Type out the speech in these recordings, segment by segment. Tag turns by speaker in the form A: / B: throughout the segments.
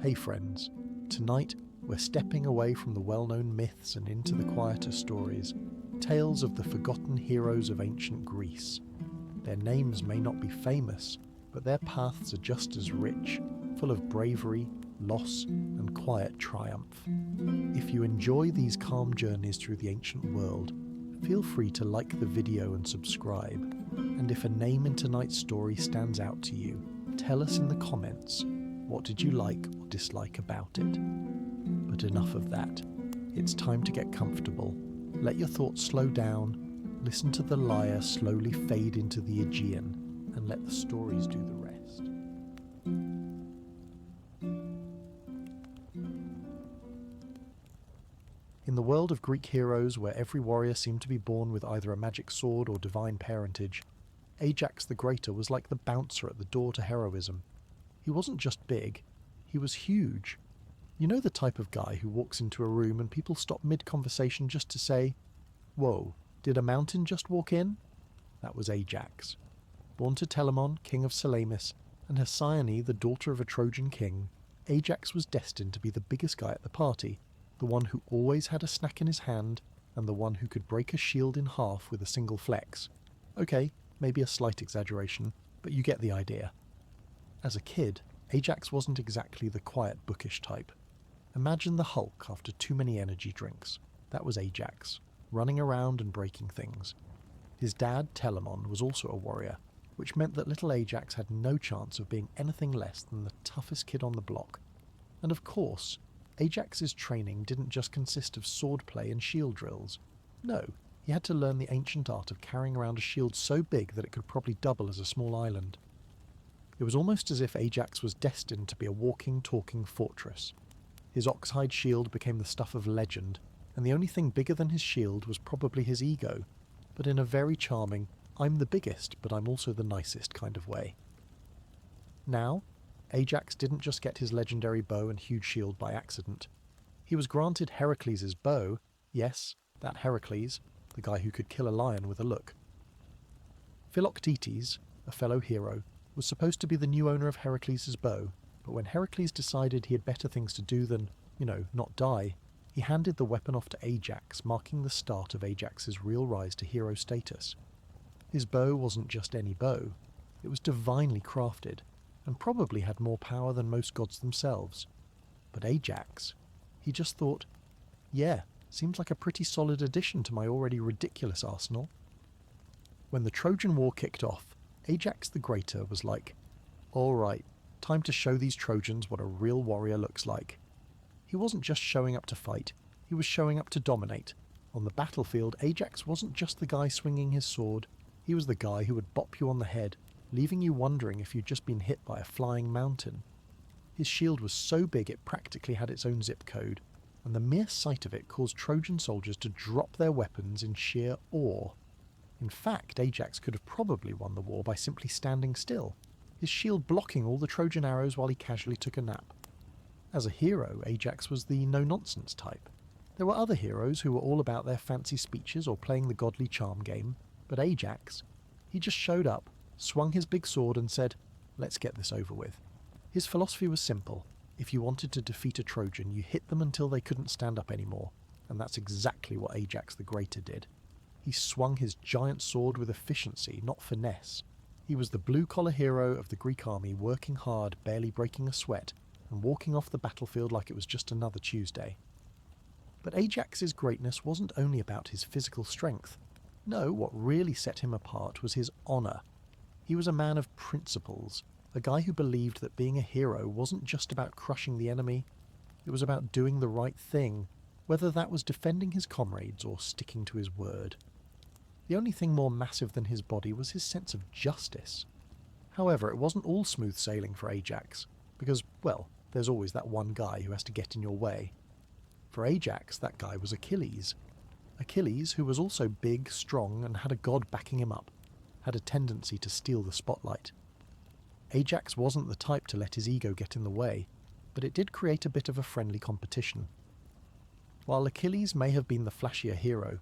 A: Hey friends, tonight we're stepping away from the well-known myths and into the quieter stories, tales of the forgotten heroes of ancient Greece. Their names may not be famous, but their paths are just as rich, full of bravery, loss, and quiet triumph. If you enjoy these calm journeys through the ancient world, feel free to like the video and subscribe. And if a name in tonight's story stands out to you, tell us in the comments, what did you like or dislike about it? But enough of that. It's time to get comfortable. Let your thoughts slow down, listen to the lyre slowly fade into the Aegean, and let the stories do the rest. In the world of Greek heroes, where every warrior seemed to be born with either a magic sword or divine parentage, Ajax the Greater was like the bouncer at the door to heroism. He wasn't just big, he was huge. You know the type of guy who walks into a room and people stop mid-conversation just to say, "Whoa, did a mountain just walk in?" That was Ajax. Born to Telamon, king of Salamis, and Hesione, the daughter of a Trojan king, Ajax was destined to be the biggest guy at the party, the one who always had a snack in his hand, and the one who could break a shield in half with a single flex. Okay, maybe a slight exaggeration, but you get the idea. As a kid, Ajax wasn't exactly the quiet, bookish type. Imagine the Hulk after too many energy drinks. That was Ajax, running around and breaking things. His dad, Telamon, was also a warrior, which meant that little Ajax had no chance of being anything less than the toughest kid on the block. And of course, Ajax's training didn't just consist of swordplay and shield drills. No, he had to learn the ancient art of carrying around a shield so big that it could probably double as a small island. It was almost as if Ajax was destined to be a walking, talking fortress. His oxhide shield became the stuff of legend, and the only thing bigger than his shield was probably his ego, but in a very charming, I'm the biggest, but I'm also the nicest kind of way. Now, Ajax didn't just get his legendary bow and huge shield by accident. He was granted Heracles' bow, yes, that Heracles, the guy who could kill a lion with a look. Philoctetes, a fellow hero, was supposed to be the new owner of Heracles' bow, but when Heracles decided he had better things to do than, not die, he handed the weapon off to Ajax, marking the start of Ajax's real rise to hero status. His bow wasn't just any bow, it was divinely crafted, and probably had more power than most gods themselves. But Ajax, he just thought, yeah, seems like a pretty solid addition to my already ridiculous arsenal. When the Trojan War kicked off, Ajax the Greater was like, alright, time to show these Trojans what a real warrior looks like. He wasn't just showing up to fight, he was showing up to dominate. On the battlefield, Ajax wasn't just the guy swinging his sword, he was the guy who would bop you on the head, leaving you wondering if you'd just been hit by a flying mountain. His shield was so big it practically had its own zip code, and the mere sight of it caused Trojan soldiers to drop their weapons in sheer awe. In fact, Ajax could have probably won the war by simply standing still, his shield blocking all the Trojan arrows while he casually took a nap. As a hero, Ajax was the no-nonsense type. There were other heroes who were all about their fancy speeches or playing the godly charm game, but Ajax, he just showed up, swung his big sword and said, let's get this over with. His philosophy was simple. If you wanted to defeat a Trojan, you hit them until they couldn't stand up anymore, and that's exactly what Ajax the Greater did. He swung his giant sword with efficiency, not finesse. He was the blue-collar hero of the Greek army, working hard, barely breaking a sweat, and walking off the battlefield like it was just another Tuesday. But Ajax's greatness wasn't only about his physical strength. No, what really set him apart was his honour. He was a man of principles, a guy who believed that being a hero wasn't just about crushing the enemy, it was about doing the right thing, whether that was defending his comrades or sticking to his word. The only thing more massive than his body was his sense of justice. However, it wasn't all smooth sailing for Ajax, because, well, there's always that one guy who has to get in your way. For Ajax, that guy was Achilles. Achilles, who was also big, strong, and had a god backing him up, had a tendency to steal the spotlight. Ajax wasn't the type to let his ego get in the way, but it did create a bit of a friendly competition. While Achilles may have been the flashier hero,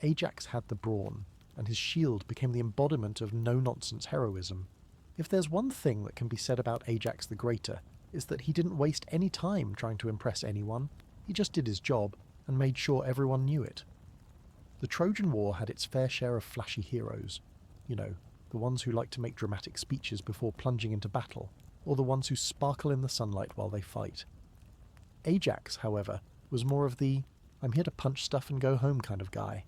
A: Ajax had the brawn, and his shield became the embodiment of no-nonsense heroism. If there's one thing that can be said about Ajax the Greater, is that he didn't waste any time trying to impress anyone. He just did his job and made sure everyone knew it. The Trojan War had its fair share of flashy heroes. The ones who like to make dramatic speeches before plunging into battle, or the ones who sparkle in the sunlight while they fight. Ajax, however, was more of the "I'm here to punch stuff and go home" kind of guy.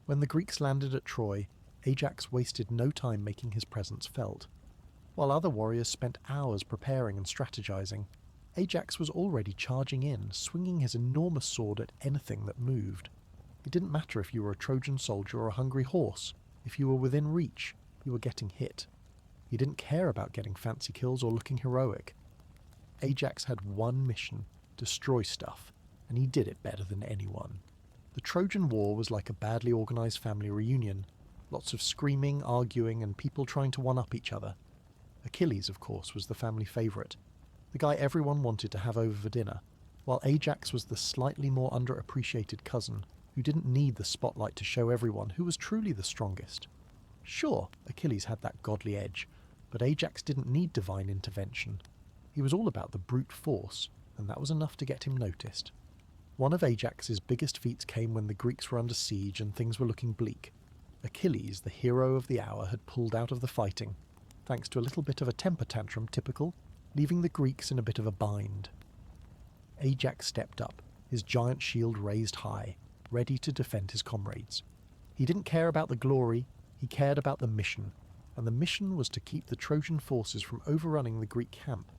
A: When the Greeks landed at Troy, Ajax wasted no time making his presence felt. While other warriors spent hours preparing and strategizing, Ajax was already charging in, swinging his enormous sword at anything that moved. It didn't matter if you were a Trojan soldier or a hungry horse. If you were within reach, you were getting hit. He didn't care about getting fancy kills or looking heroic. Ajax had one mission: destroy stuff, and he did it better than anyone. The Trojan War was like a badly organised family reunion. Lots of screaming, arguing, and people trying to one-up each other. Achilles, of course, was the family favourite, the guy everyone wanted to have over for dinner, while Ajax was the slightly more underappreciated cousin who didn't need the spotlight to show everyone who was truly the strongest. Sure, Achilles had that godly edge, but Ajax didn't need divine intervention. He was all about the brute force, and that was enough to get him noticed. One of Ajax's biggest feats came when the Greeks were under siege and things were looking bleak. Achilles, the hero of the hour, had pulled out of the fighting, thanks to a little bit of a temper tantrum typical, leaving the Greeks in a bit of a bind. Ajax stepped up, his giant shield raised high, ready to defend his comrades. He didn't care about the glory, he cared about the mission, and the mission was to keep the Trojan forces from overrunning the Greek camp.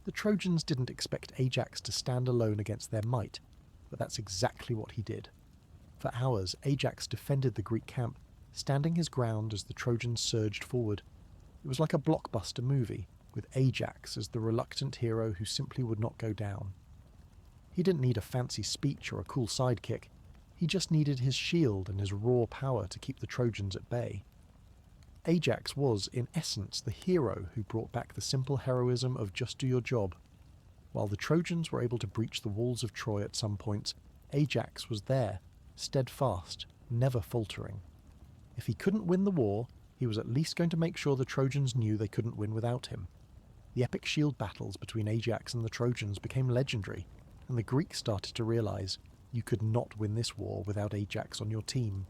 A: The Trojans didn't expect Ajax to stand alone against their might, but that's exactly what he did. For hours, Ajax defended the Greek camp, standing his ground as the Trojans surged forward. It was like a blockbuster movie, with Ajax as the reluctant hero who simply would not go down. He didn't need a fancy speech or a cool sidekick. He just needed his shield and his raw power to keep the Trojans at bay. Ajax was, in essence, the hero who brought back the simple heroism of just do your job. While the Trojans were able to breach the walls of Troy at some points, Ajax was there, steadfast, never faltering. If he couldn't win the war, he was at least going to make sure the Trojans knew they couldn't win without him. The epic shield battles between Ajax and the Trojans became legendary, and the Greeks started to realize you could not win this war without Ajax on your team.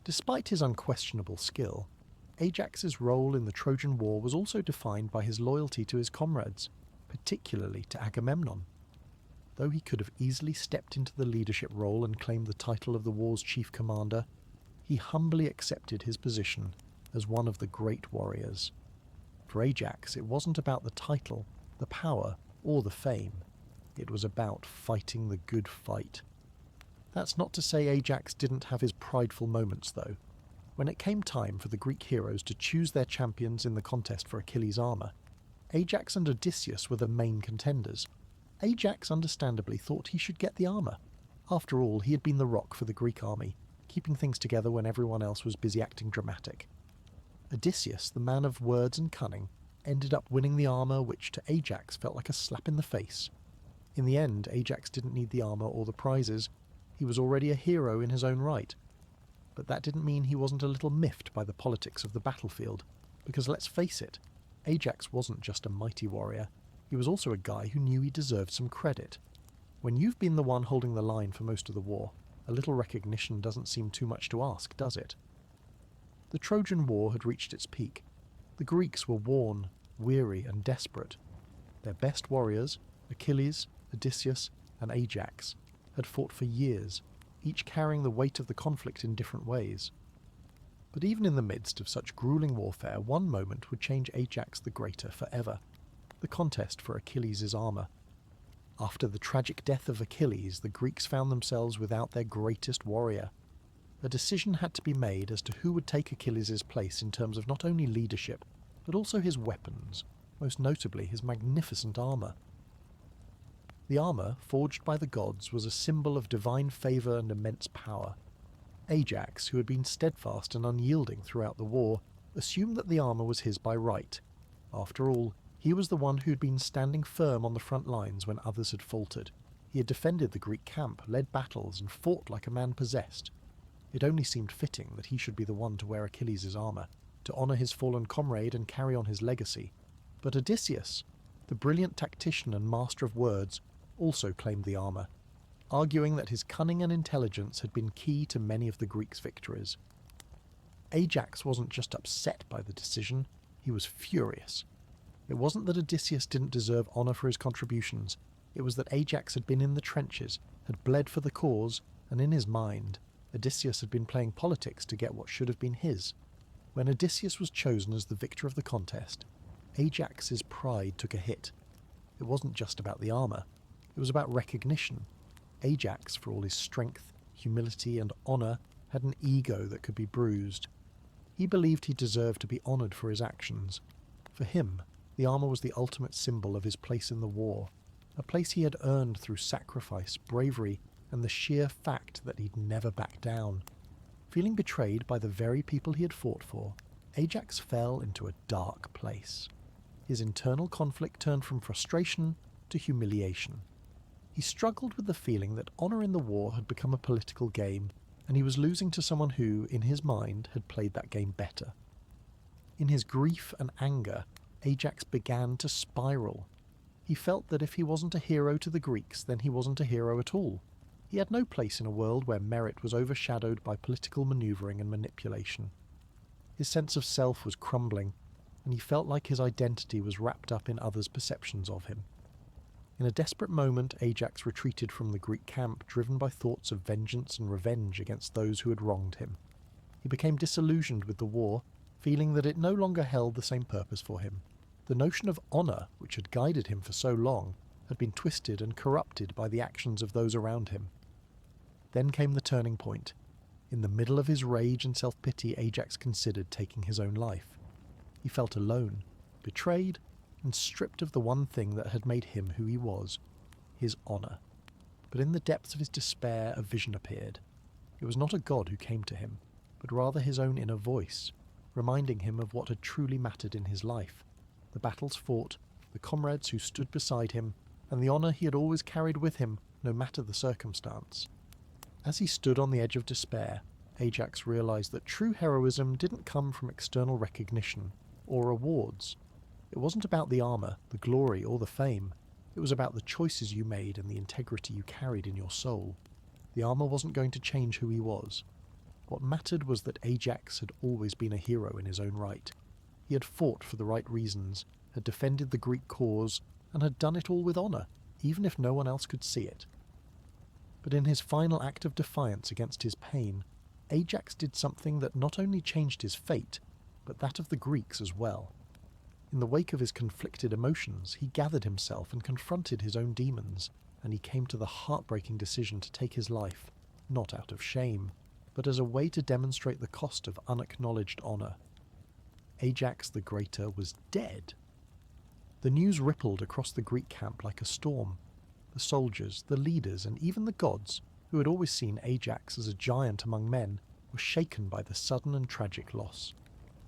A: Despite his unquestionable skill, Ajax's role in the Trojan War was also defined by his loyalty to his comrades, particularly to Agamemnon. Though he could have easily stepped into the leadership role and claimed the title of the war's chief commander, he humbly accepted his position as one of the great warriors. For Ajax, it wasn't about the title, the power, or the fame. It was about fighting the good fight. That's not to say Ajax didn't have his prideful moments, though. When it came time for the Greek heroes to choose their champions in the contest for Achilles' armour, Ajax and Odysseus were the main contenders. Ajax understandably thought he should get the armour. After all, he had been the rock for the Greek army, keeping things together when everyone else was busy acting dramatic. Odysseus, the man of words and cunning, ended up winning the armour, which to Ajax felt like a slap in the face. In the end, Ajax didn't need the armour or the prizes. He was already a hero in his own right. But that didn't mean he wasn't a little miffed by the politics of the battlefield, because let's face it, Ajax wasn't just a mighty warrior, he was also a guy who knew he deserved some credit. When you've been the one holding the line for most of the war, a little recognition doesn't seem too much to ask, does it? The Trojan War had reached its peak. The Greeks were worn, weary, and desperate. Their best warriors, Achilles, Odysseus, and Ajax, had fought for years, each carrying the weight of the conflict in different ways. But even in the midst of such grueling warfare, one moment would change Ajax the Greater forever: the contest for Achilles' armour. After the tragic death of Achilles, the Greeks found themselves without their greatest warrior. A decision had to be made as to who would take Achilles' place in terms of not only leadership, but also his weapons, most notably his magnificent armour. The armour, forged by the gods, was a symbol of divine favour and immense power. Ajax, who had been steadfast and unyielding throughout the war, assumed that the armour was his by right. After all, he was the one who had been standing firm on the front lines when others had faltered. He had defended the Greek camp, led battles, and fought like a man possessed. It only seemed fitting that he should be the one to wear Achilles' armour, to honour his fallen comrade and carry on his legacy. But Odysseus? The brilliant tactician and master of words also claimed the armour, arguing that his cunning and intelligence had been key to many of the Greeks' victories. Ajax wasn't just upset by the decision, he was furious. It wasn't that Odysseus didn't deserve honour for his contributions, it was that Ajax had been in the trenches, had bled for the cause, and in his mind, Odysseus had been playing politics to get what should have been his. When Odysseus was chosen as the victor of the contest, Ajax's pride took a hit. It wasn't just about the armour, it was about recognition. Ajax, for all his strength, humility and honour, had an ego that could be bruised. He believed he deserved to be honoured for his actions. For him, the armour was the ultimate symbol of his place in the war, a place he had earned through sacrifice, bravery, and the sheer fact that he'd never backed down. Feeling betrayed by the very people he had fought for, Ajax fell into a dark place. His internal conflict turned from frustration to humiliation. He struggled with the feeling that honour in the war had become a political game, and he was losing to someone who, in his mind, had played that game better. In his grief and anger, Ajax began to spiral. He felt that if he wasn't a hero to the Greeks, then he wasn't a hero at all. He had no place in a world where merit was overshadowed by political manoeuvring and manipulation. His sense of self was crumbling, and he felt like his identity was wrapped up in others' perceptions of him. In a desperate moment, Ajax retreated from the Greek camp, driven by thoughts of vengeance and revenge against those who had wronged him. He became disillusioned with the war, feeling that it no longer held the same purpose for him. The notion of honour, which had guided him for so long, had been twisted and corrupted by the actions of those around him. Then came the turning point. In the middle of his rage and self-pity, Ajax considered taking his own life. He felt alone, betrayed, and stripped of the one thing that had made him who he was, his honour. But in the depths of his despair, a vision appeared. It was not a god who came to him, but rather his own inner voice, reminding him of what had truly mattered in his life, the battles fought, the comrades who stood beside him, and the honour he had always carried with him, no matter the circumstance. As he stood on the edge of despair, Ajax realised that true heroism didn't come from external recognition or rewards. It wasn't about the armour, the glory, or the fame. It was about the choices you made and the integrity you carried in your soul. The armour wasn't going to change who he was. What mattered was that Ajax had always been a hero in his own right. He had fought for the right reasons, had defended the Greek cause, and had done it all with honour, even if no one else could see it. But in his final act of defiance against his pain, Ajax did something that not only changed his fate, but that of the Greeks as well. In the wake of his conflicted emotions, he gathered himself and confronted his own demons, and he came to the heartbreaking decision to take his life, not out of shame, but as a way to demonstrate the cost of unacknowledged honour. Ajax the Greater was dead. The news rippled across the Greek camp like a storm. The soldiers, the leaders, and even the gods, who had always seen Ajax as a giant among men, were shaken by the sudden and tragic loss.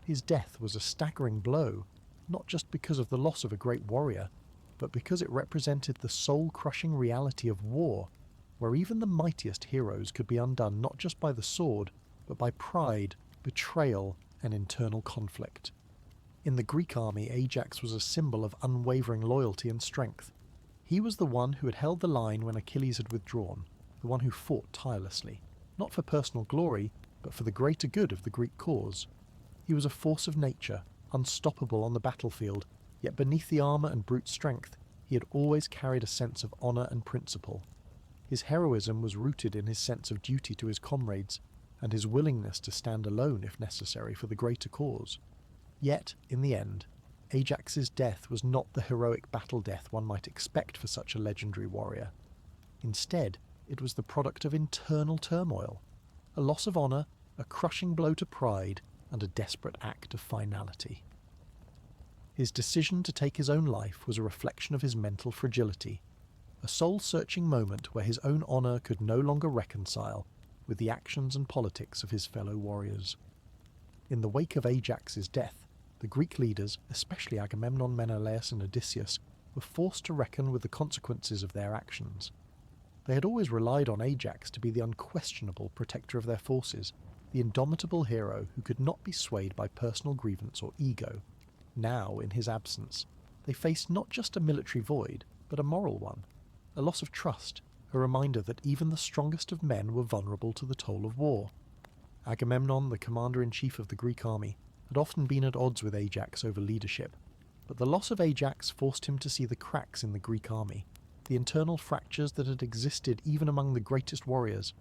A: His death was a staggering blow, not just because of the loss of a great warrior, but because it represented the soul-crushing reality of war, where even the mightiest heroes could be undone not just by the sword, but by pride, betrayal, and internal conflict. In the Greek army, Ajax was a symbol of unwavering loyalty and strength. He was the one who had held the line when Achilles had withdrawn, the one who fought tirelessly, not for personal glory, but for the greater good of the Greek cause. He was a force of nature, unstoppable on the battlefield, yet beneath the armour and brute strength, he had always carried a sense of honour and principle. His heroism was rooted in his sense of duty to his comrades, and his willingness to stand alone if necessary for the greater cause. Yet, in the end, Ajax's death was not the heroic battle death one might expect for such a legendary warrior. Instead, it was the product of internal turmoil, a loss of honour, a crushing blow to pride, and a desperate act of finality. His decision to take his own life was a reflection of his mental fragility, a soul-searching moment where his own honour could no longer reconcile with the actions and politics of his fellow warriors. In the wake of Ajax's death, the Greek leaders, especially Agamemnon, Menelaus and Odysseus, were forced to reckon with the consequences of their actions. They had always relied on Ajax to be the unquestionable protector of their forces, the indomitable hero who could not be swayed by personal grievance or ego. Now, in his absence, they faced not just a military void, but a moral one, a loss of trust, a reminder that even the strongest of men were vulnerable to the toll of war. Agamemnon, the commander-in-chief of the Greek army, had often been at odds with Ajax over leadership, but the loss of Ajax forced him to see the cracks in the Greek army, the internal fractures that had existed even among the greatest warriors.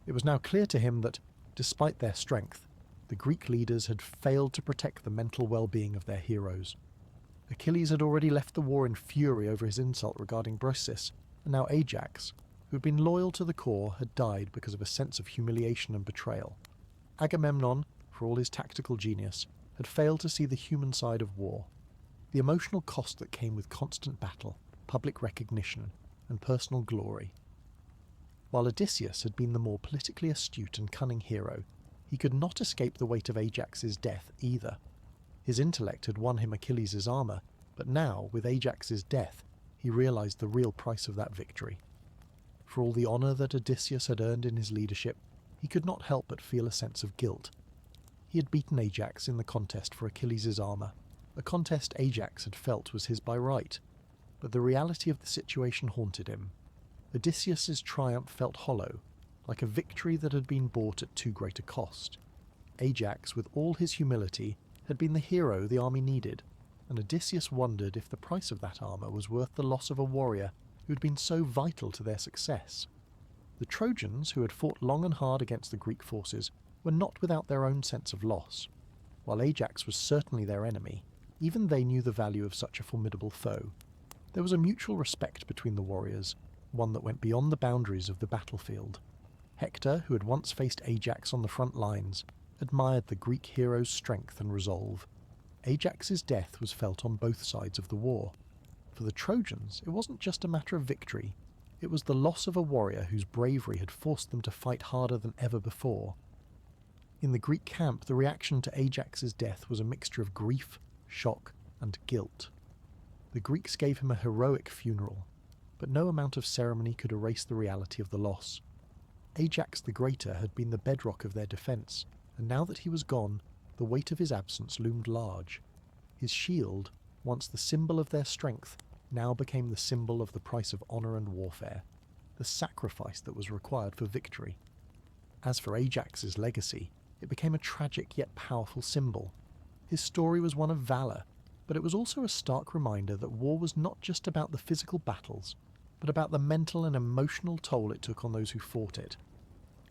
A: It was now clear to him that, despite their strength, the Greek leaders had failed to protect the mental well-being of their heroes. Achilles had already left the war in fury over his insult regarding Brosis, and now Ajax, who had been loyal to the core, had died because of a sense of humiliation and betrayal. Agamemnon, for all his tactical genius, had failed to see the human side of war, the emotional cost that came with constant battle, public recognition, and personal glory. While Odysseus had been the more politically astute and cunning hero, he could not escape the weight of Ajax's death either. His intellect had won him Achilles' armour, but now, with Ajax's death, he realised the real price of that victory. For all the honour that Odysseus had earned in his leadership, he could not help but feel a sense of guilt. He had beaten Ajax in the contest for Achilles' armour, a contest Ajax had felt was his by right, but the reality of the situation haunted him. Odysseus' triumph felt hollow, like a victory that had been bought at too great a cost. Ajax, with all his humility, had been the hero the army needed, and Odysseus wondered if the price of that armour was worth the loss of a warrior who had been so vital to their success. The Trojans, who had fought long and hard against the Greek forces, were not without their own sense of loss. While Ajax was certainly their enemy, even they knew the value of such a formidable foe. There was a mutual respect between the warriors, one that went beyond the boundaries of the battlefield. Hector, who had once faced Ajax on the front lines, admired the Greek hero's strength and resolve. Ajax's death was felt on both sides of the war. For the Trojans, it wasn't just a matter of victory. It was the loss of a warrior whose bravery had forced them to fight harder than ever before. In the Greek camp, the reaction to Ajax's death was a mixture of grief, shock, and guilt. The Greeks gave him a heroic funeral, but no amount of ceremony could erase the reality of the loss. Ajax the Greater had been the bedrock of their defence, and now that he was gone, the weight of his absence loomed large. His shield, once the symbol of their strength, now became the symbol of the price of honour and warfare, the sacrifice that was required for victory. As for Ajax's legacy, it became a tragic yet powerful symbol. His story was one of valour, but it was also a stark reminder that war was not just about the physical battles, but about the mental and emotional toll it took on those who fought it.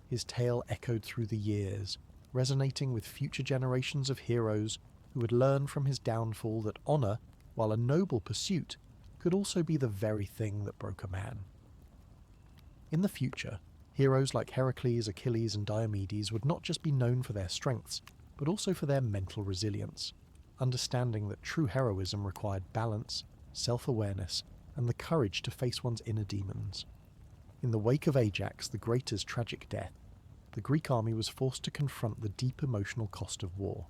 A: His tale echoed through the years, resonating with future generations of heroes who would learn from his downfall that honour, while a noble pursuit, could also be the very thing that broke a man. In the future, heroes like Heracles, Achilles and Diomedes would not just be known for their strengths, but also for their mental resilience, understanding that true heroism required balance, self-awareness, and the courage to face one's inner demons. In the wake of Ajax the Greater's tragic death, the Greek army was forced to confront the deep emotional cost of war.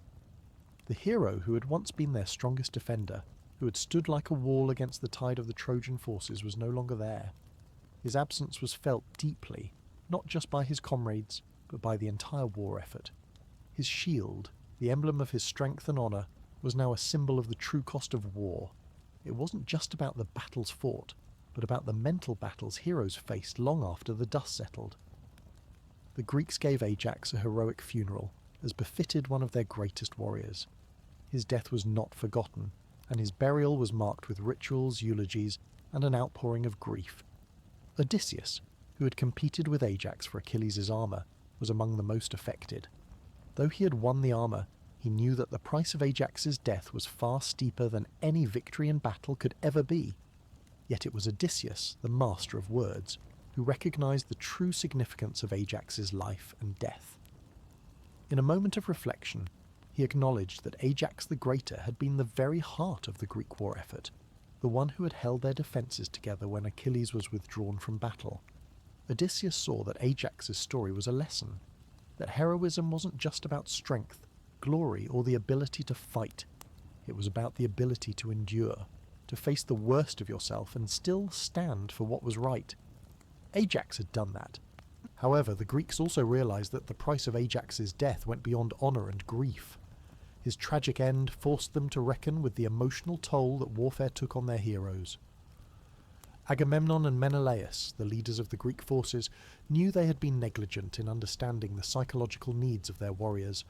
A: The hero who had once been their strongest defender, who had stood like a wall against the tide of the Trojan forces, was no longer there. His absence was felt deeply, not just by his comrades, but by the entire war effort. His shield, the emblem of his strength and honour, was now a symbol of the true cost of war. It wasn't just about the battles fought, but about the mental battles heroes faced long after the dust settled. The Greeks gave Ajax a heroic funeral, as befitted one of their greatest warriors. His death was not forgotten, and his burial was marked with rituals, eulogies, and an outpouring of grief. Odysseus, who had competed with Ajax for Achilles' armour, was among the most affected. Though he had won the armour, he knew that the price of Ajax's death was far steeper than any victory in battle could ever be. Yet it was Odysseus, the master of words, who recognised the true significance of Ajax's life and death. In a moment of reflection, he acknowledged that Ajax the Greater had been the very heart of the Greek war effort, the one who had held their defences together when Achilles was withdrawn from battle. Odysseus saw that Ajax's story was a lesson, that heroism wasn't just about strength, glory, or the ability to fight. It was about the ability to endure, to face the worst of yourself and still stand for what was right. Ajax had done that. However, the Greeks also realised that the price of Ajax's death went beyond honour and grief. His tragic end forced them to reckon with the emotional toll that warfare took on their heroes. Agamemnon and Menelaus, the leaders of the Greek forces, knew they had been negligent in understanding the psychological needs of their warriors.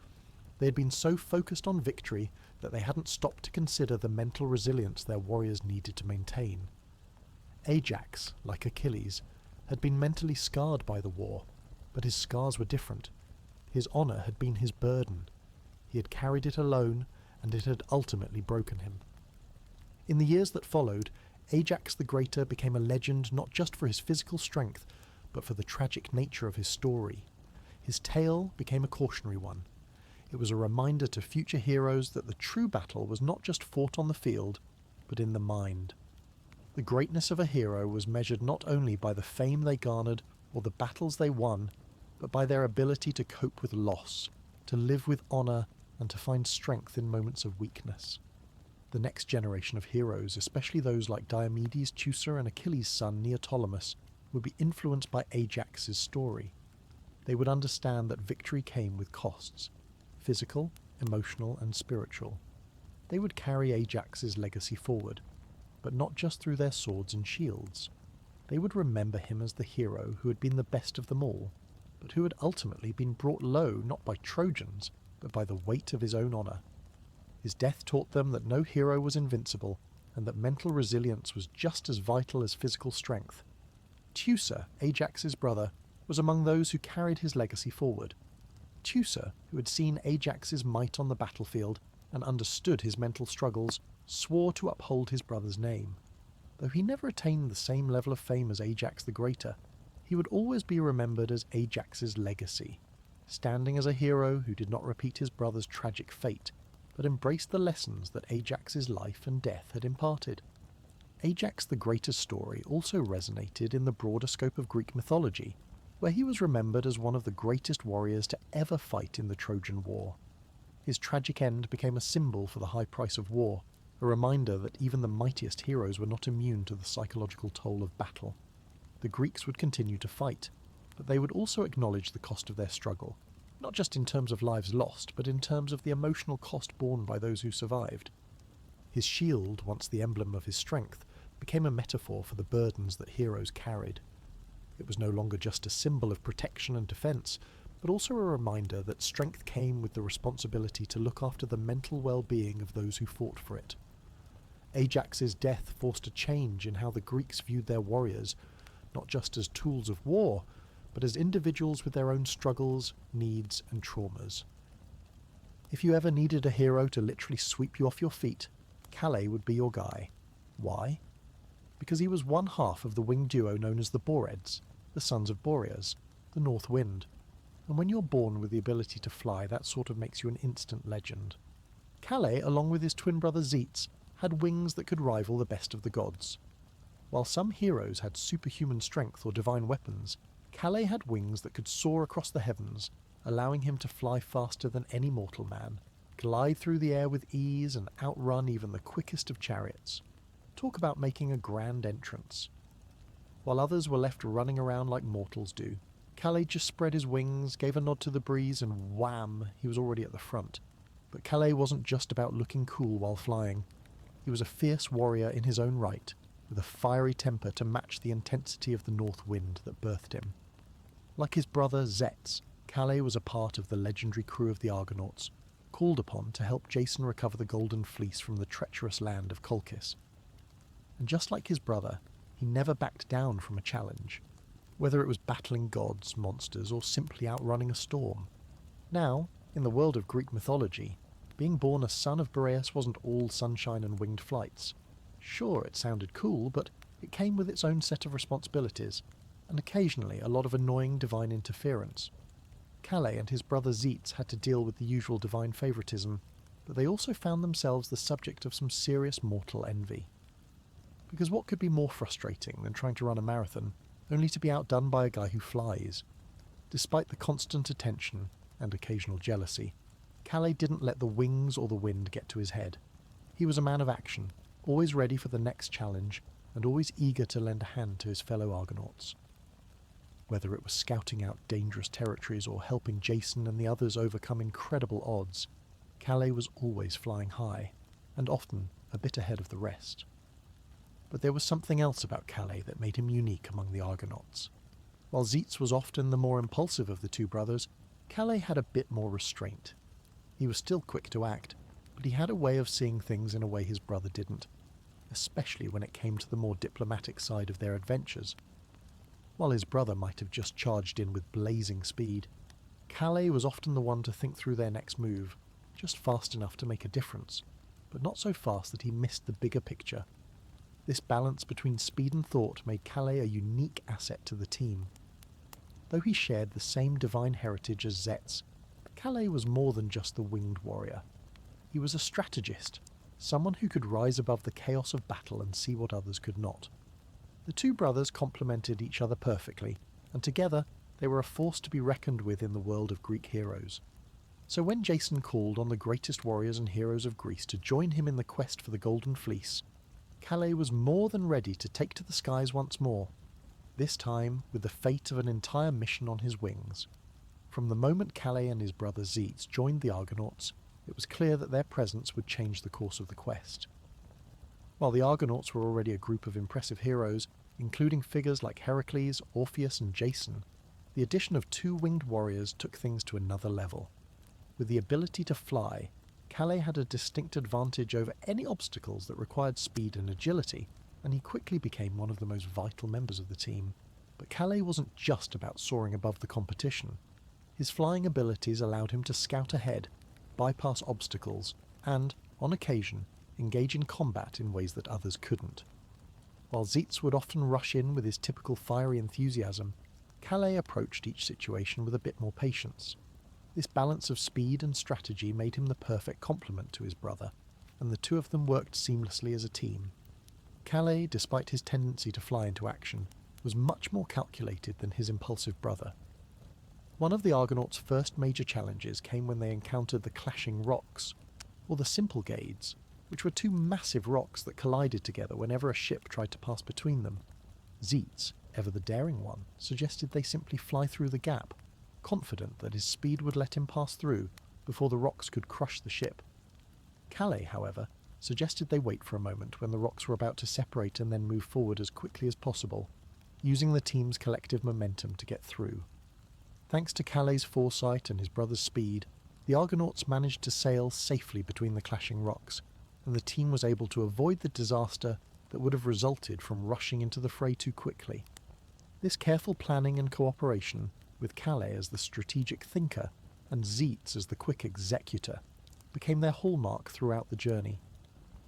A: They had been so focused on victory that they hadn't stopped to consider the mental resilience their warriors needed to maintain. Ajax, like Achilles, had been mentally scarred by the war, but his scars were different. His honour had been his burden. He had carried it alone, and it had ultimately broken him. In the years that followed, Ajax the Greater became a legend not just for his physical strength, but for the tragic nature of his story. His tale became a cautionary one. It was a reminder to future heroes that the true battle was not just fought on the field, but in the mind. The greatness of a hero was measured not only by the fame they garnered or the battles they won, but by their ability to cope with loss, to live with honour, and to find strength in moments of weakness. The next generation of heroes, especially those like Diomedes, Teucer, and Achilles' son Neoptolemus, would be influenced by Ajax's story. They would understand that victory came with costs, physical, emotional, and spiritual. They would carry Ajax's legacy forward, but not just through their swords and shields. They would remember him as the hero who had been the best of them all, but who had ultimately been brought low not by Trojans, but by the weight of his own honour. His death taught them that no hero was invincible, and that mental resilience was just as vital as physical strength. Teucer, Ajax's brother, was among those who carried his legacy forward. Teucer, who had seen Ajax's might on the battlefield and understood his mental struggles, swore to uphold his brother's name. Though he never attained the same level of fame as Ajax the Greater, he would always be remembered as Ajax's legacy, standing as a hero who did not repeat his brother's tragic fate, but embraced the lessons that Ajax's life and death had imparted. Ajax the Greater's story also resonated in the broader scope of Greek mythology, where he was remembered as one of the greatest warriors to ever fight in the Trojan War. His tragic end became a symbol for the high price of war, a reminder that even the mightiest heroes were not immune to the psychological toll of battle. The Greeks would continue to fight, but they would also acknowledge the cost of their struggle, not just in terms of lives lost, but in terms of the emotional cost borne by those who survived. His shield, once the emblem of his strength, became a metaphor for the burdens that heroes carried. It was no longer just a symbol of protection and defence, but also a reminder that strength came with the responsibility to look after the mental well-being of those who fought for it. Ajax's death forced a change in how the Greeks viewed their warriors, not just as tools of war, but as individuals with their own struggles, needs, and traumas. If you ever needed a hero to literally sweep you off your feet, Calais would be your guy. Why? Because he was one half of the winged duo known as the Boreads, the sons of Boreas, the North Wind. And when you're born with the ability to fly, that sort of makes you an instant legend. Calais, along with his twin brother Zetes, had wings that could rival the best of the gods. While some heroes had superhuman strength or divine weapons, Calais had wings that could soar across the heavens, allowing him to fly faster than any mortal man, glide through the air with ease, and outrun even the quickest of chariots. Talk about making a grand entrance. While others were left running around like mortals do, Calais just spread his wings, gave a nod to the breeze, and wham, he was already at the front. But Calais wasn't just about looking cool while flying. He was a fierce warrior in his own right, with a fiery temper to match the intensity of the north wind that birthed him. Like his brother Zetes, Calais was a part of the legendary crew of the Argonauts, called upon to help Jason recover the Golden Fleece from the treacherous land of Colchis. And just like his brother, he never backed down from a challenge, whether it was battling gods, monsters, or simply outrunning a storm. Now, in the world of Greek mythology, being born a son of Boreas wasn't all sunshine and winged flights. Sure, it sounded cool, but it came with its own set of responsibilities, and occasionally a lot of annoying divine interference. Calais and his brother Zetes had to deal with the usual divine favoritism, but they also found themselves the subject of some serious mortal envy. Because what could be more frustrating than trying to run a marathon, only to be outdone by a guy who flies? Despite the constant attention and occasional jealousy, Calais didn't let the wings or the wind get to his head. He was a man of action, always ready for the next challenge, and always eager to lend a hand to his fellow Argonauts. Whether it was scouting out dangerous territories or helping Jason and the others overcome incredible odds, Calais was always flying high, and often a bit ahead of the rest. But there was something else about Calais that made him unique among the Argonauts. While Zeitz was often the more impulsive of the two brothers, Calais had a bit more restraint. He was still quick to act, but he had a way of seeing things in a way his brother didn't, especially when it came to the more diplomatic side of their adventures. While his brother might have just charged in with blazing speed, Calais was often the one to think through their next move, just fast enough to make a difference, but not so fast that he missed the bigger picture. This balance between speed and thought made Calais a unique asset to the team. Though he shared the same divine heritage as Zetz, Calais was more than just the winged warrior. He was a strategist, someone who could rise above the chaos of battle and see what others could not. The two brothers complemented each other perfectly, and together they were a force to be reckoned with in the world of Greek heroes. So when Jason called on the greatest warriors and heroes of Greece to join him in the quest for the Golden Fleece, Calais was more than ready to take to the skies once more, this time with the fate of an entire mission on his wings. From the moment Calais and his brother Zeitz joined the Argonauts, it was clear that their presence would change the course of the quest. While the Argonauts were already a group of impressive heroes, including figures like Heracles, Orpheus and Jason, the addition of two winged warriors took things to another level. With the ability to fly, Calais had a distinct advantage over any obstacles that required speed and agility, and he quickly became one of the most vital members of the team. But Calais wasn't just about soaring above the competition. His flying abilities allowed him to scout ahead, bypass obstacles, and, on occasion, engage in combat in ways that others couldn't. While Zeitz would often rush in with his typical fiery enthusiasm, Calais approached each situation with a bit more patience. This balance of speed and strategy made him the perfect complement to his brother, and the two of them worked seamlessly as a team. Calais, despite his tendency to fly into action, was much more calculated than his impulsive brother. One of the Argonauts' first major challenges came when they encountered the clashing rocks, or the Symplegades, which were two massive rocks that collided together whenever a ship tried to pass between them. Zeitz, ever the daring one, suggested they simply fly through the gap, confident that his speed would let him pass through before the rocks could crush the ship. Calais, however, suggested they wait for a moment when the rocks were about to separate and then move forward as quickly as possible, using the team's collective momentum to get through. Thanks to Calais' foresight and his brother's speed, the Argonauts managed to sail safely between the clashing rocks, and the team was able to avoid the disaster that would have resulted from rushing into the fray too quickly. This careful planning and cooperation, with Calais as the strategic thinker and Zeitz as the quick executor, became their hallmark throughout the journey.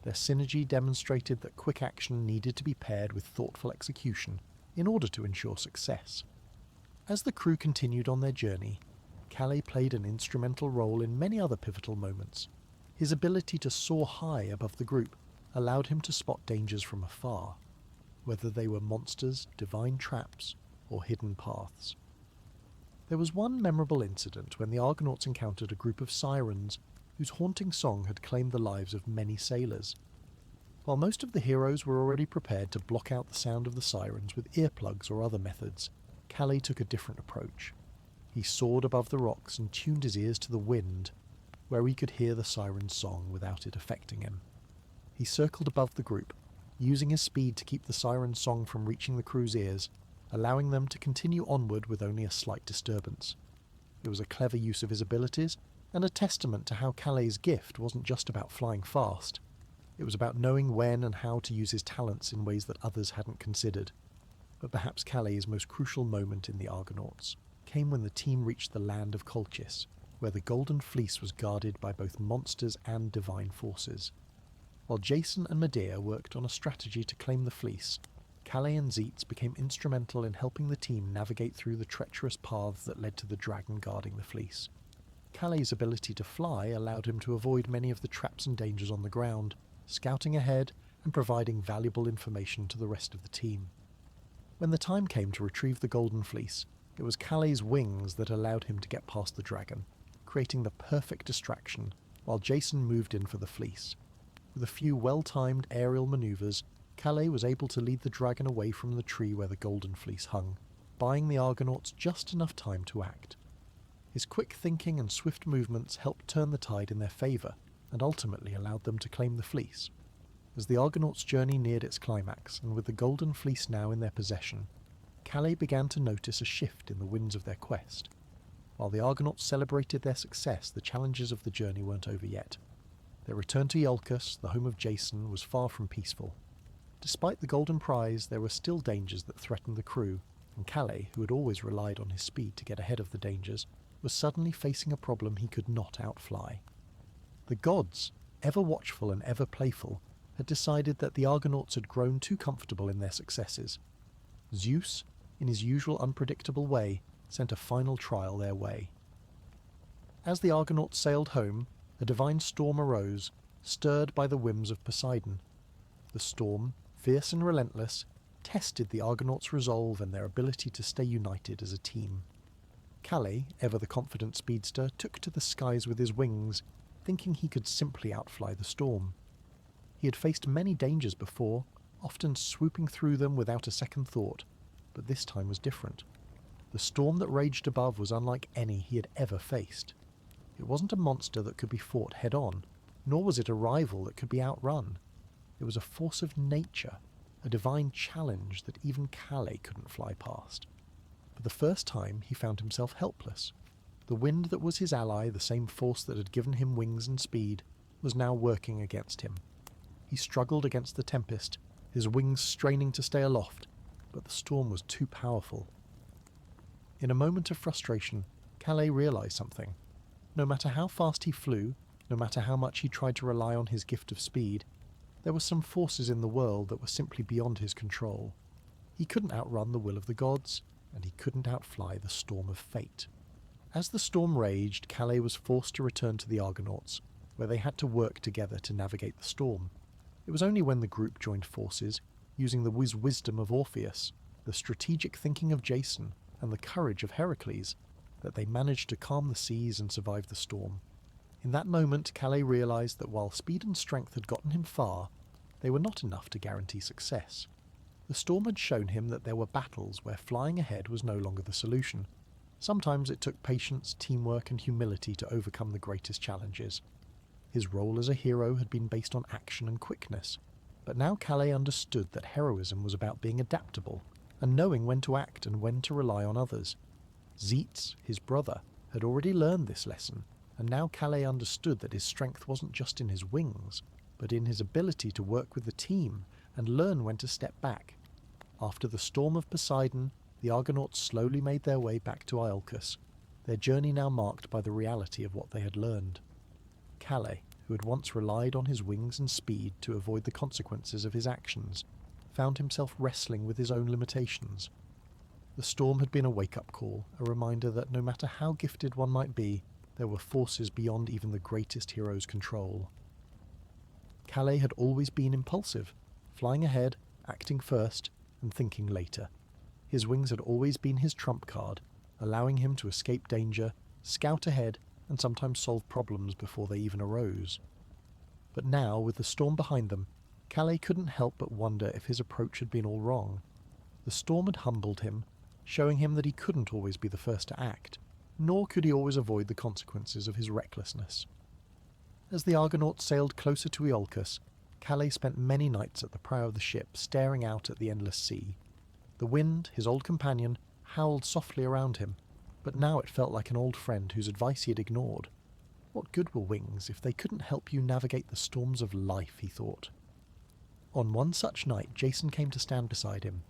A: Their synergy demonstrated that quick action needed to be paired with thoughtful execution in order to ensure success. As the crew continued on their journey, Calais played an instrumental role in many other pivotal moments. His ability to soar high above the group allowed him to spot dangers from afar, whether they were monsters, divine traps, or hidden paths. There was one memorable incident when the Argonauts encountered a group of sirens whose haunting song had claimed the lives of many sailors. While most of the heroes were already prepared to block out the sound of the sirens with earplugs or other methods, Calais took a different approach. He soared above the rocks and tuned his ears to the wind, where he could hear the siren's song without it affecting him. He circled above the group, using his speed to keep the siren's song from reaching the crew's ears, allowing them to continue onward with only a slight disturbance. It was a clever use of his abilities, and a testament to how Calais' gift wasn't just about flying fast. It was about knowing when and how to use his talents in ways that others hadn't considered. But perhaps Calais' most crucial moment in the Argonauts came when the team reached the land of Colchis, where the Golden Fleece was guarded by both monsters and divine forces. While Jason and Medea worked on a strategy to claim the fleece, Calais and Zeitz became instrumental in helping the team navigate through the treacherous paths that led to the dragon guarding the fleece. Calais' ability to fly allowed him to avoid many of the traps and dangers on the ground, scouting ahead and providing valuable information to the rest of the team. When the time came to retrieve the Golden Fleece, it was Calais' wings that allowed him to get past the dragon, creating the perfect distraction while Jason moved in for the fleece. With a few well-timed aerial maneuvers, Calais was able to lead the dragon away from the tree where the Golden Fleece hung, buying the Argonauts just enough time to act. His quick thinking and swift movements helped turn the tide in their favour, and ultimately allowed them to claim the fleece. As the Argonauts' journey neared its climax, and with the golden fleece now in their possession, Calais began to notice a shift in the winds of their quest. While the Argonauts celebrated their success, the challenges of the journey weren't over yet. Their return to Iolcus, the home of Jason, was far from peaceful. Despite the golden prize, there were still dangers that threatened the crew, and Calais, who had always relied on his speed to get ahead of the dangers, was suddenly facing a problem he could not outfly. The gods, ever watchful and ever playful, had decided that the Argonauts had grown too comfortable in their successes. Zeus, in his usual unpredictable way, sent a final trial their way. As the Argonauts sailed home, a divine storm arose, stirred by the whims of Poseidon. The storm, fierce and relentless, tested the Argonauts' resolve and their ability to stay united as a team. Calais, ever the confident speedster, took to the skies with his wings, thinking he could simply outfly the storm. He had faced many dangers before, often swooping through them without a second thought, but this time was different. The storm that raged above was unlike any he had ever faced. It wasn't a monster that could be fought head-on, nor was it a rival that could be outrun. It was a force of nature, a divine challenge that even Calais couldn't fly past. For the first time, he found himself helpless. The wind that was his ally, the same force that had given him wings and speed, was now working against him. He struggled against the tempest, his wings straining to stay aloft, but the storm was too powerful. In a moment of frustration, Calais realized something. No matter how fast he flew, no matter how much he tried to rely on his gift of speed, there were some forces in the world that were simply beyond his control. He couldn't outrun the will of the gods, and he couldn't outfly the storm of fate. As the storm raged, Calais was forced to return to the Argonauts, where they had to work together to navigate the storm. It was only when the group joined forces, using the wisdom of Orpheus, the strategic thinking of Jason, and the courage of Heracles, that they managed to calm the seas and survive the storm. In that moment, Calais realized that while speed and strength had gotten him far, they were not enough to guarantee success. The storm had shown him that there were battles where flying ahead was no longer the solution. Sometimes it took patience, teamwork, and humility to overcome the greatest challenges. His role as a hero had been based on action and quickness, but now Calais understood that heroism was about being adaptable, and knowing when to act and when to rely on others. Zetes, his brother, had already learned this lesson, and now Calais understood that his strength wasn't just in his wings, but in his ability to work with the team and learn when to step back. After the storm of Poseidon, the Argonauts slowly made their way back to Iolcus, their journey now marked by the reality of what they had learned. Calais, who had once relied on his wings and speed to avoid the consequences of his actions, found himself wrestling with his own limitations. The storm had been a wake-up call, a reminder that no matter how gifted one might be, there were forces beyond even the greatest hero's control. Calais had always been impulsive, flying ahead, acting first, and thinking later. His wings had always been his trump card, allowing him to escape danger, scout ahead, and sometimes solve problems before they even arose. But now, with the storm behind them, Calais couldn't help but wonder if his approach had been all wrong. The storm had humbled him, showing him that he couldn't always be the first to act, nor could he always avoid the consequences of his recklessness. As the Argonauts sailed closer to Iolcus, Calais spent many nights at the prow of the ship, staring out at the endless sea. The wind, his old companion, howled softly around him, but now it felt like an old friend whose advice he had ignored. What good were wings if they couldn't help you navigate the storms of life, he thought. On one such night, Jason came to stand beside him.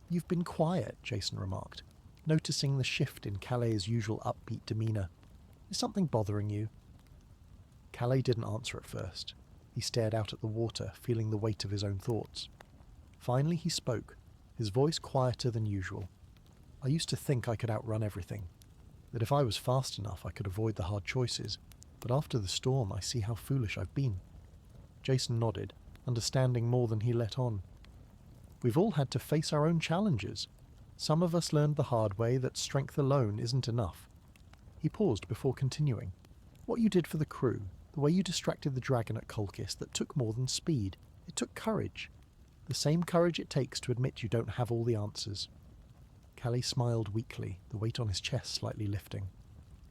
A: "You've been quiet," Jason remarked, noticing the shift in Calais' usual upbeat demeanour. "Is something bothering you?" Calais didn't answer at first. He stared out at the water, feeling the weight of his own thoughts. Finally he spoke, his voice quieter than usual. "I used to think I could outrun everything, that if I was fast enough I could avoid the hard choices, but after the storm I see how foolish I've been." Jason nodded, understanding more than he let on. "We've all had to face our own challenges. Some of us learned the hard way that strength alone isn't enough." He paused before continuing. "What you did for the crew, the way you distracted the dragon at Colchis, that took more than speed. It took courage. The same courage it takes to admit you don't have all the answers." Calais smiled weakly, the weight on his chest slightly lifting.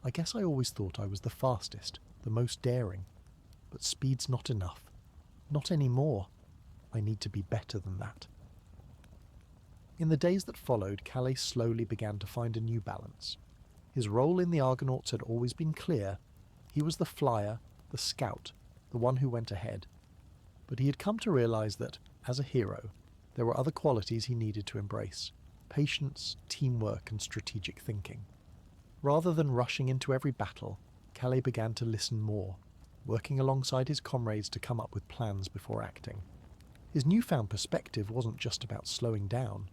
A: I guess I always thought I was the fastest, the most daring. But speed's not enough. Not anymore. I need to be better than that." In the days that followed, Calais slowly began to find a new balance. His role in the Argonauts had always been clear. He was the flyer, the scout, the one who went ahead. But he had come to realize that, as a hero, there were other qualities he needed to embrace: patience, teamwork, and strategic thinking. Rather than rushing into every battle, Calais began to listen more, working alongside his comrades to come up with plans before acting. His newfound perspective wasn't just about slowing down.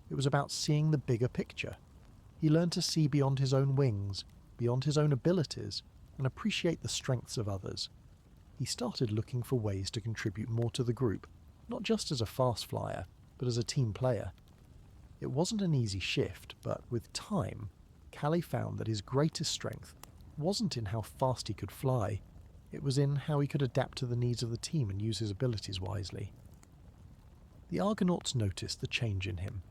A: It was about seeing the bigger picture. He learned to see beyond his own wings, beyond his own abilities, and appreciate the strengths of others. He started looking for ways to contribute more to the group, not just as a fast flyer, but as a team player. It wasn't an easy shift, but with time, Calais found that his greatest strength wasn't in how fast he could fly, it was in how he could adapt to the needs of the team and use his abilities wisely. The Argonauts noticed the change in him.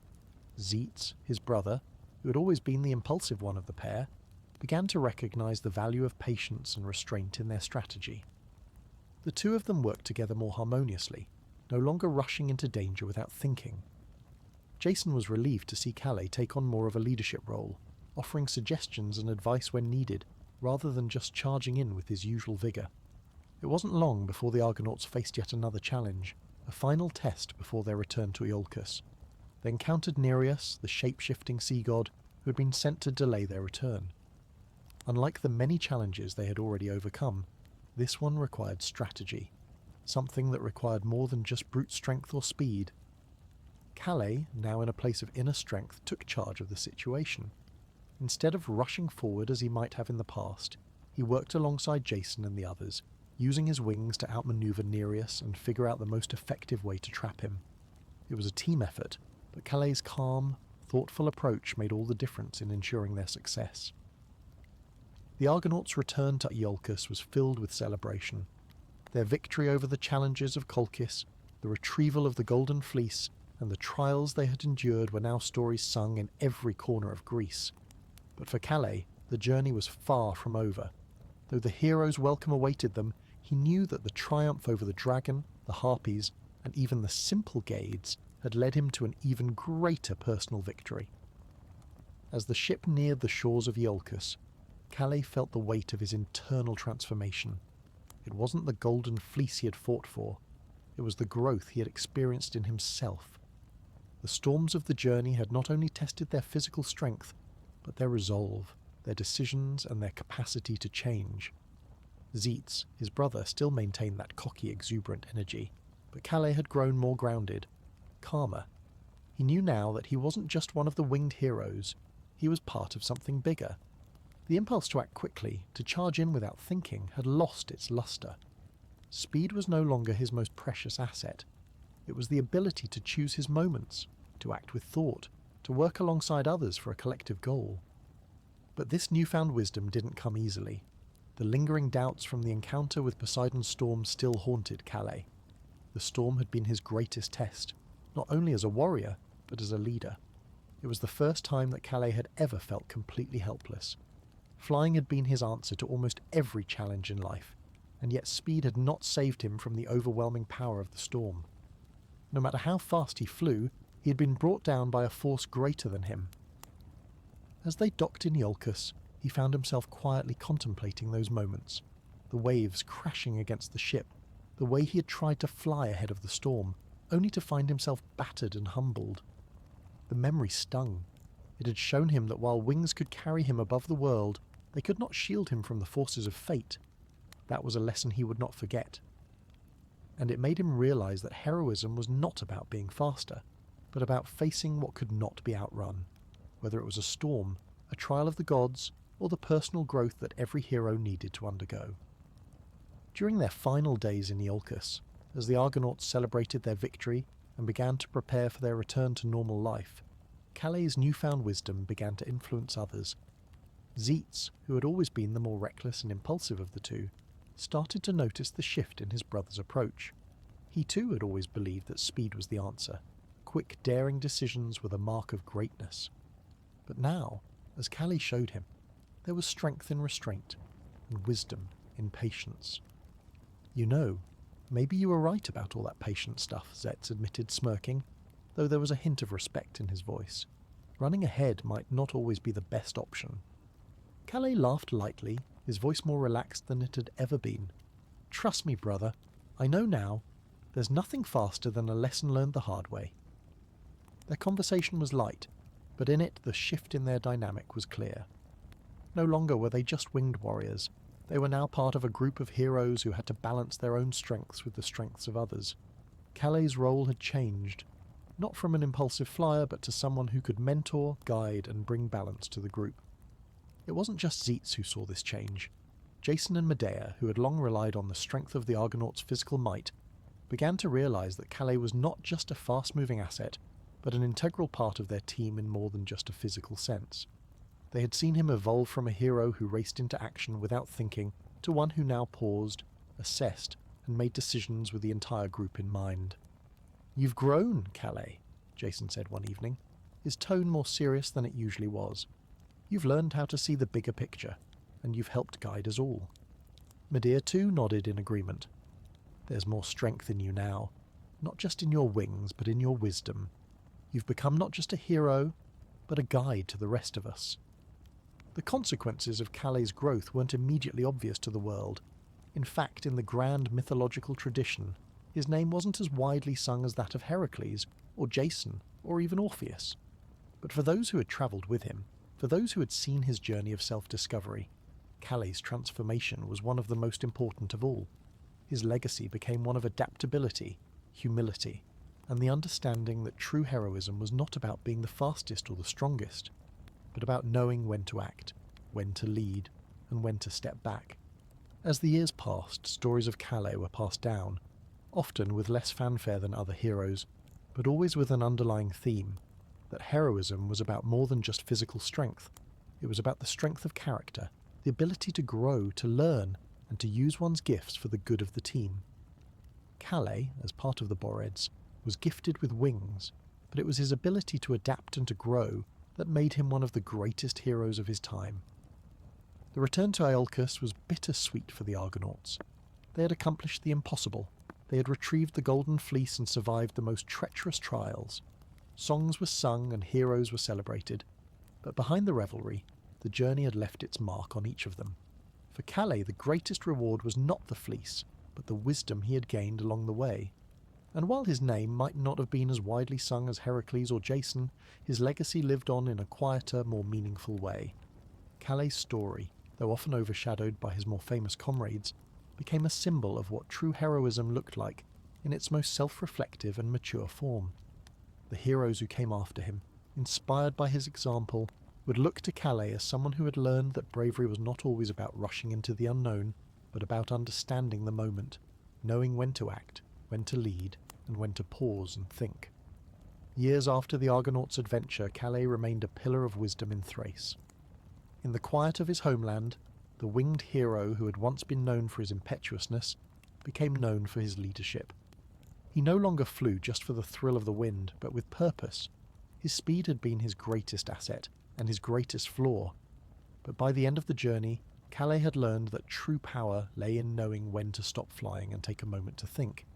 A: Zetes, his brother, who had always been the impulsive one of the pair, began to recognize the value of patience and restraint in their strategy. The two of them worked together more harmoniously, no longer rushing into danger without thinking. Jason was relieved to see Calais take on more of a leadership role, offering suggestions and advice when needed, rather than just charging in with his usual vigour. It wasn't long before the Argonauts faced yet another challenge, a final test before their return to Iolcus. They encountered Nereus, the shape-shifting sea god, who had been sent to delay their return. Unlike the many challenges they had already overcome, this one required strategy, something that required more than just brute strength or speed. Calais, now in a place of inner strength, took charge of the situation. Instead of rushing forward as he might have in the past, he worked alongside Jason and the others, using his wings to outmaneuver Nereus and figure out the most effective way to trap him. It was a team effort, but Calais' calm, thoughtful approach made all the difference in ensuring their success. The Argonauts' return to Iolcus was filled with celebration. Their victory over the challenges of Colchis, the retrieval of the Golden Fleece, and the trials they had endured were now stories sung in every corner of Greece. But for Calais, the journey was far from over. Though the hero's welcome awaited them, he knew that the triumph over the dragon, the harpies, and even the simple Gades had led him to an even greater personal victory. As the ship neared the shores of Iolcus, Calais felt the weight of his internal transformation. It wasn't the golden fleece he had fought for, it was the growth he had experienced in himself. The storms of the journey had not only tested their physical strength, but their resolve, their decisions, and their capacity to change. Zetes, his brother, still maintained that cocky, exuberant energy, but Calais had grown more grounded, calmer. He knew now that he wasn't just one of the winged heroes, he was part of something bigger. The impulse to act quickly, to charge in without thinking, had lost its luster. Speed was no longer his most precious asset. It was the ability to choose his moments, to act with thought, to work alongside others for a collective goal. But this newfound wisdom didn't come easily. The lingering doubts from the encounter with Poseidon's storm still haunted Calais. The storm had been his greatest test, not only as a warrior, but as a leader. It was the first time that Calais had ever felt completely helpless. Flying had been his answer to almost every challenge in life, and yet speed had not saved him from the overwhelming power of the storm. No matter how fast he flew, he had been brought down by a force greater than him. As they docked in Iolcus, he found himself quietly contemplating those moments, the waves crashing against the ship, the way he had tried to fly ahead of the storm, only to find himself battered and humbled. The memory stung. It had shown him that while wings could carry him above the world, they could not shield him from the forces of fate. That was a lesson he would not forget. And it made him realize that heroism was not about being faster, but about facing what could not be outrun, whether it was a storm, a trial of the gods, or the personal growth that every hero needed to undergo. During their final days in Iolcus, as the Argonauts celebrated their victory and began to prepare for their return to normal life, Calais' newfound wisdom began to influence others. Zetes, who had always been the more reckless and impulsive of the two, started to notice the shift in his brother's approach. He too had always believed that speed was the answer. Quick, daring decisions were the mark of greatness. But now, as Calais showed him, There was strength in restraint, and wisdom in patience. "You know, maybe you were right about all that patient stuff," Zetz admitted, smirking, though there was a hint of respect in his voice. Running ahead might not always be the best option. Calais laughed lightly, his voice more relaxed than it had ever been. "Trust me, brother, I know now. There's nothing faster than a lesson learned the hard way." Their conversation was light, but in it the shift in their dynamic was clear. No longer were they just winged warriors. They were now part of a group of heroes who had to balance their own strengths with the strengths of others. Calais' role had changed, not from an impulsive flyer, but to someone who could mentor, guide, and bring balance to the group. It wasn't just Zetz who saw this change. Jason and Medea, who had long relied on the strength of the Argonauts' physical might, began to realize that Calais was not just a fast-moving asset, but an integral part of their team in more than just a physical sense. They had seen him evolve from a hero who raced into action without thinking to one who now paused, assessed, and made decisions with the entire group in mind. "You've grown, Calais," Jason said one evening, his tone more serious than it usually was. "You've learned how to see the bigger picture, and you've helped guide us all." Medea too nodded in agreement. "There's more strength in you now, not just in your wings, but in your wisdom. You've become not just a hero, but a guide to the rest of us." The consequences of Calais' growth weren't immediately obvious to the world. In fact, in the grand mythological tradition, his name wasn't as widely sung as that of Heracles, or Jason, or even Orpheus. But for those who had travelled with him, for those who had seen his journey of self-discovery, Calais' transformation was one of the most important of all. His legacy became one of adaptability, humility, and the understanding that true heroism was not about being the fastest or the strongest, but about knowing when to act, when to lead, and when to step back. As the years passed, stories of Calais were passed down, often with less fanfare than other heroes, but always with an underlying theme, that heroism was about more than just physical strength. It was about the strength of character, the ability to grow, to learn, and to use one's gifts for the good of the team. Calais, as part of the Boreds, was gifted with wings, but it was his ability to adapt and to grow that made him one of the greatest heroes of his time. The return to Iolcus was bittersweet for the Argonauts. They had accomplished the impossible. They had retrieved the Golden Fleece and survived the most treacherous trials. Songs were sung and heroes were celebrated, but behind the revelry, the journey had left its mark on each of them. For Calais, the greatest reward was not the fleece, but the wisdom he had gained along the way. And while his name might not have been as widely sung as Heracles or Jason, his legacy lived on in a quieter, more meaningful way. Calais' story, though often overshadowed by his more famous comrades, became a symbol of what true heroism looked like in its most self-reflective and mature form. The heroes who came after him, inspired by his example, would look to Calais as someone who had learned that bravery was not always about rushing into the unknown, but about understanding the moment, knowing when to act, when to lead, and when to pause and think. Years after the Argonauts' adventure, Calais remained a pillar of wisdom in Thrace. In the quiet of his homeland, the winged hero who had once been known for his impetuousness became known for his leadership. He no longer flew just for the thrill of the wind, but with purpose. His speed had been his greatest asset, and his greatest flaw. But by the end of the journey, Calais had learned that true power lay in knowing when to stop flying and take a moment to think.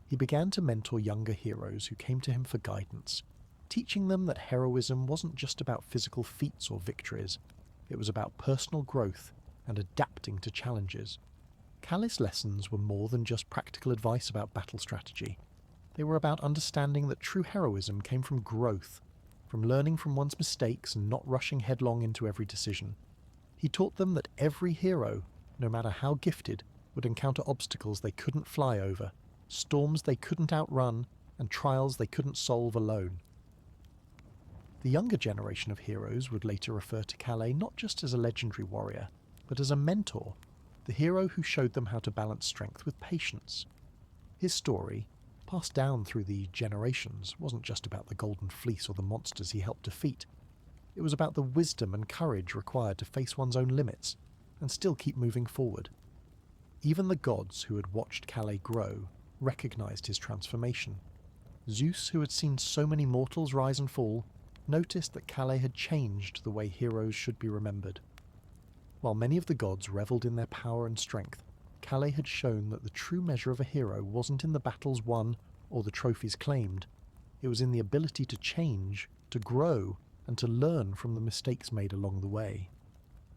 A: He began to mentor younger heroes who came to him for guidance, teaching them that heroism wasn't just about physical feats or victories. It was about personal growth and adapting to challenges. Calais' lessons were more than just practical advice about battle strategy. They were about understanding that true heroism came from growth, from learning from one's mistakes and not rushing headlong into every decision. He taught them that every hero, no matter how gifted, would encounter obstacles they couldn't fly over, storms they couldn't outrun, and trials they couldn't solve alone. The younger generation of heroes would later refer to Calais not just as a legendary warrior, but as a mentor, the hero who showed them how to balance strength with patience. His story, passed down through the generations, wasn't just about the Golden Fleece or the monsters he helped defeat. It was about the wisdom and courage required to face one's own limits and still keep moving forward. Even the gods who had watched Calais grow recognized his transformation. Zeus, who had seen so many mortals rise and fall, noticed that Calais had changed the way heroes should be remembered. While many of the gods revelled in their power and strength, Calais had shown that the true measure of a hero wasn't in the battles won or the trophies claimed. It was in the ability to change, to grow, and to learn from the mistakes made along the way.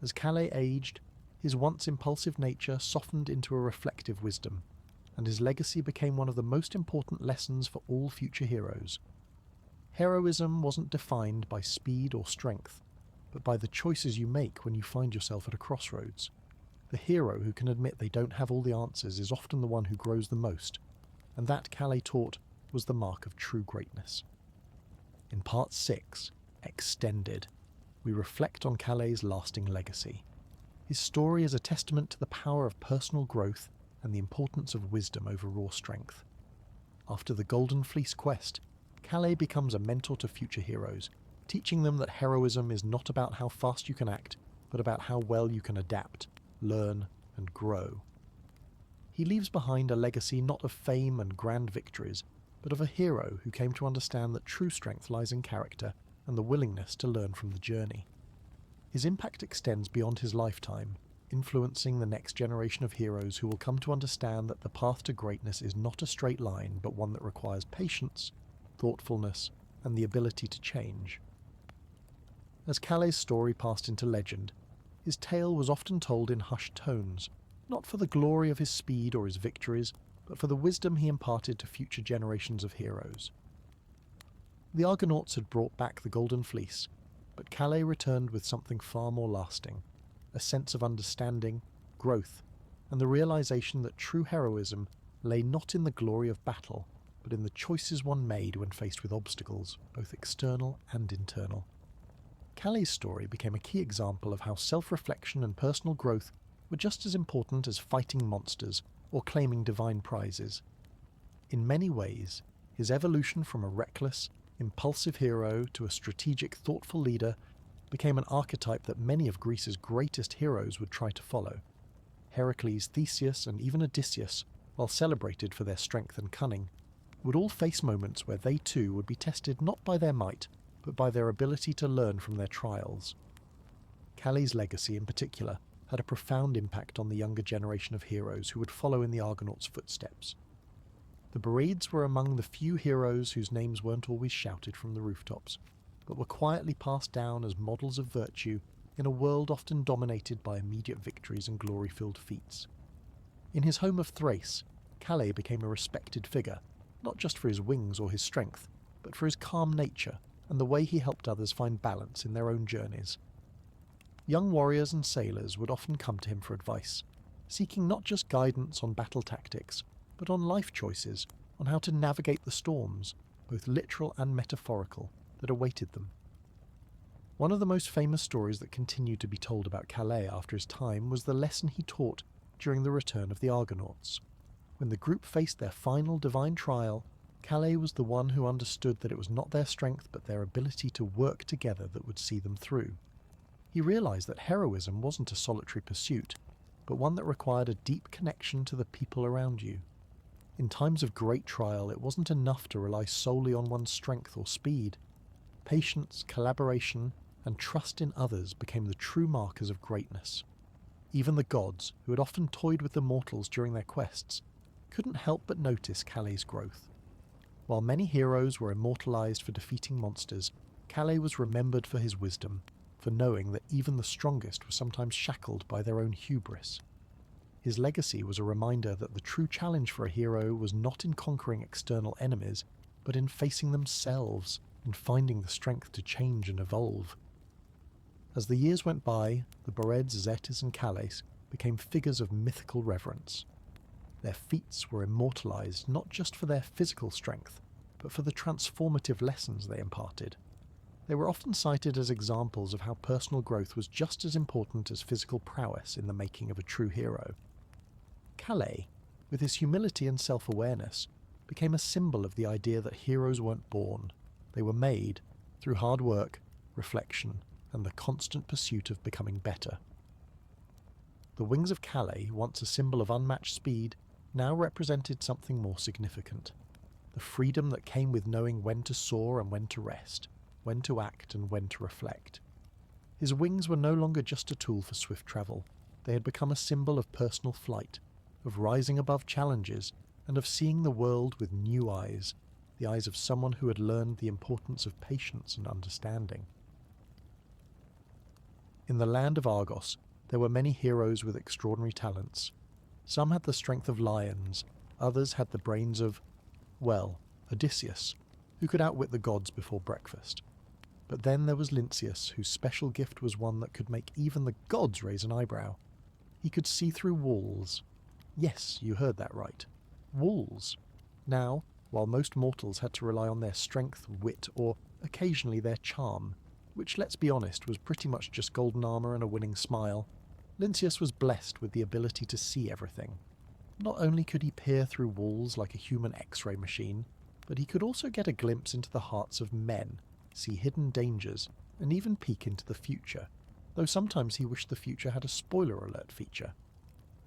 A: As Calais aged, his once impulsive nature softened into a reflective wisdom, and his legacy became one of the most important lessons for all future heroes. Heroism wasn't defined by speed or strength, but by the choices you make when you find yourself at a crossroads. The hero who can admit they don't have all the answers is often the one who grows the most, and that, Calais taught, was the mark of true greatness. In Part 6, Extended, we reflect on Calais' lasting legacy. His story is a testament to the power of personal growth and the importance of wisdom over raw strength. After the Golden Fleece quest, Calais becomes a mentor to future heroes, teaching them that heroism is not about how fast you can act, but about how well you can adapt, learn, and grow. He leaves behind a legacy not of fame and grand victories, but of a hero who came to understand that true strength lies in character and the willingness to learn from the journey. His impact extends beyond his lifetime, influencing the next generation of heroes who will come to understand that the path to greatness is not a straight line, but one that requires patience, thoughtfulness, and the ability to change. As Calais' story passed into legend, his tale was often told in hushed tones, not for the glory of his speed or his victories, but for the wisdom he imparted to future generations of heroes. The Argonauts had brought back the Golden Fleece, but Calais returned with something far more lasting, a sense of understanding, growth, and the realization that true heroism lay not in the glory of battle, but in the choices one made when faced with obstacles, both external and internal. Calais' story became a key example of how self-reflection and personal growth were just as important as fighting monsters or claiming divine prizes. In many ways, his evolution from a reckless, impulsive hero to a strategic, thoughtful leader became an archetype that many of Greece's greatest heroes would try to follow. Heracles, Theseus, and even Odysseus, while celebrated for their strength and cunning, would all face moments where they too would be tested not by their might, but by their ability to learn from their trials. Calais' legacy, in particular, had a profound impact on the younger generation of heroes who would follow in the Argonauts' footsteps. The Boreads were among the few heroes whose names weren't always shouted from the rooftops, but were quietly passed down as models of virtue in a world often dominated by immediate victories and glory-filled feats. In his home of Thrace, Calais became a respected figure, not just for his wings or his strength, but for his calm nature and the way he helped others find balance in their own journeys. Young warriors and sailors would often come to him for advice, seeking not just guidance on battle tactics, but on life choices, on how to navigate the storms, both literal and metaphorical, that awaited them. One of the most famous stories that continued to be told about Calais after his time was the lesson he taught during the return of the Argonauts. When the group faced their final divine trial, Calais was the one who understood that it was not their strength but their ability to work together that would see them through. He realized that heroism wasn't a solitary pursuit, but one that required a deep connection to the people around you. In times of great trial, it wasn't enough to rely solely on one's strength or speed. Patience, collaboration, and trust in others became the true markers of greatness. Even the gods, who had often toyed with the mortals during their quests, couldn't help but notice Calais' growth. While many heroes were immortalized for defeating monsters, Calais was remembered for his wisdom, for knowing that even the strongest were sometimes shackled by their own hubris. His legacy was a reminder that the true challenge for a hero was not in conquering external enemies, but in facing themselves and finding the strength to change and evolve. As the years went by, the Boreads, Zetes, and Calais became figures of mythical reverence. Their feats were immortalized not just for their physical strength, but for the transformative lessons they imparted. They were often cited as examples of how personal growth was just as important as physical prowess in the making of a true hero. Calais, with his humility and self-awareness, became a symbol of the idea that heroes weren't born. They were made through hard work, reflection, and the constant pursuit of becoming better. The wings of Calais, once a symbol of unmatched speed, now represented something more significant. The freedom that came with knowing when to soar and when to rest, when to act and when to reflect. His wings were no longer just a tool for swift travel. They had become a symbol of personal flight, of rising above challenges, and of seeing the world with new eyes, the eyes of someone who had learned the importance of patience and understanding. In the land of Argos, there were many heroes with extraordinary talents. Some had the strength of lions, others had the brains of, well, Odysseus, who could outwit the gods before breakfast. But then there was Lynceus, whose special gift was one that could make even the gods raise an eyebrow. He could see through walls. Yes, you heard that right. Walls. Now, while most mortals had to rely on their strength, wit, or occasionally their charm, which, let's be honest, was pretty much just golden armour and a winning smile, Lynceus was blessed with the ability to see everything. Not only could he peer through walls like a human X-ray machine, but he could also get a glimpse into the hearts of men, see hidden dangers, and even peek into the future, though sometimes he wished the future had a spoiler alert feature.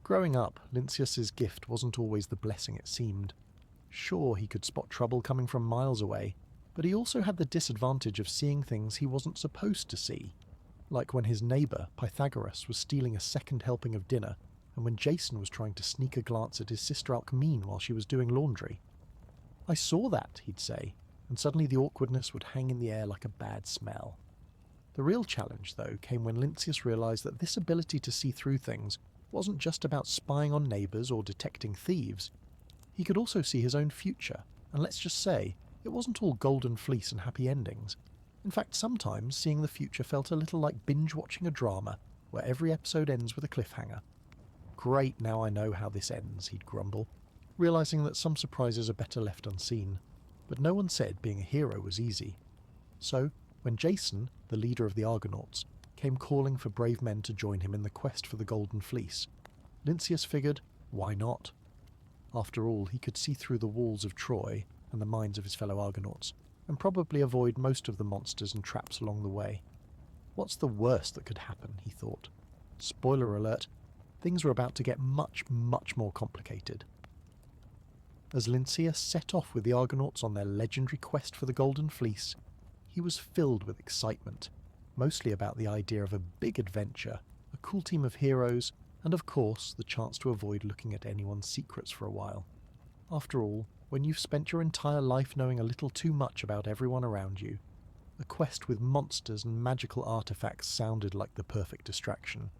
A: Growing up, Lynceus's gift wasn't always the blessing it seemed. Sure, he could spot trouble coming from miles away, but he also had the disadvantage of seeing things he wasn't supposed to see, like when his neighbour, Pythagoras, was stealing a second helping of dinner, and when Jason was trying to sneak a glance at his sister Alcmene while she was doing laundry. "I saw that," he'd say, and suddenly the awkwardness would hang in the air like a bad smell. The real challenge, though, came when Lynceus realised that this ability to see through things wasn't just about spying on neighbours or detecting thieves. He could also see his own future, and let's just say, it wasn't all golden fleece and happy endings. In fact, sometimes seeing the future felt a little like binge-watching a drama, where every episode ends with a cliffhanger. "Great, now I know how this ends," he'd grumble, realising that some surprises are better left unseen. But no one said being a hero was easy. So, when Jason, the leader of the Argonauts, came calling for brave men to join him in the quest for the Golden Fleece, Lynceus figured, why not? After all, he could see through the walls of Troy and the minds of his fellow Argonauts, and probably avoid most of the monsters and traps along the way. What's the worst that could happen, he thought. Spoiler alert, things were about to get much, much more complicated. As Lynceus set off with the Argonauts on their legendary quest for the Golden Fleece, he was filled with excitement, mostly about the idea of a big adventure, a cool team of heroes, and of course the chance to avoid looking at anyone's secrets for a while. After all, when you've spent your entire life knowing a little too much about everyone around you, a quest with monsters and magical artifacts sounded like the perfect distraction.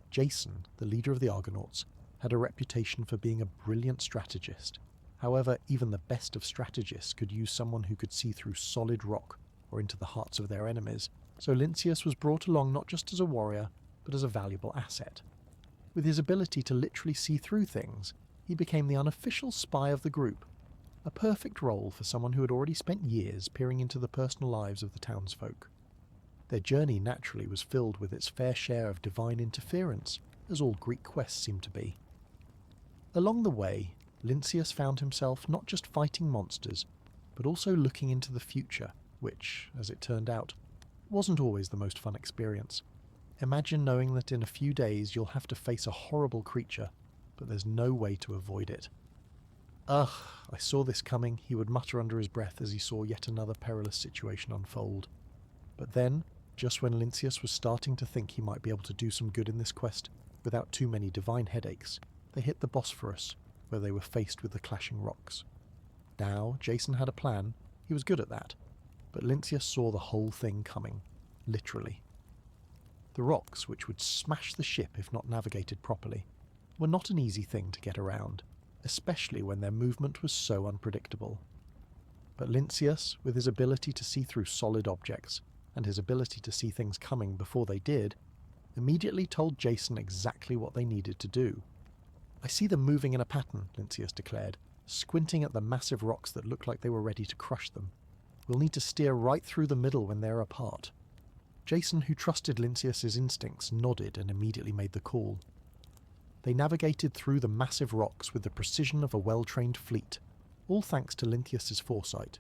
A: Jason, the leader of the Argonauts, had a reputation for being a brilliant strategist. However, even the best of strategists could use someone who could see through solid rock or into the hearts of their enemies, so Lynceus was brought along not just as a warrior, but as a valuable asset. With his ability to literally see through things, he became the unofficial spy of the group, a perfect role for someone who had already spent years peering into the personal lives of the townsfolk. Their journey naturally was filled with its fair share of divine interference, as all Greek quests seemed to be. Along the way, Lynceus found himself not just fighting monsters, but also looking into the future, which, as it turned out, wasn't always the most fun experience. Imagine knowing that in a few days you'll have to face a horrible creature, but there's no way to avoid it. "Ugh, I saw this coming," he would mutter under his breath as he saw yet another perilous situation unfold. But then, just when Lynceus was starting to think he might be able to do some good in this quest without too many divine headaches, they hit the Bosphorus, where they were faced with the clashing rocks. Now, Jason had a plan, he was good at that, but Lynceus saw the whole thing coming, literally. The rocks, which would smash the ship if not navigated properly, were not an easy thing to get around, especially when their movement was so unpredictable. But Lynceus, with his ability to see through solid objects, and his ability to see things coming before they did, immediately told Jason exactly what they needed to do. "I see them moving in a pattern," Lynceus declared, squinting at the massive rocks that looked like they were ready to crush them. "We'll need to steer right through the middle when they're apart." Jason, who trusted Lynceus's instincts, nodded and immediately made the call. They navigated through the massive rocks with the precision of a well-trained fleet, all thanks to Lynceus's foresight.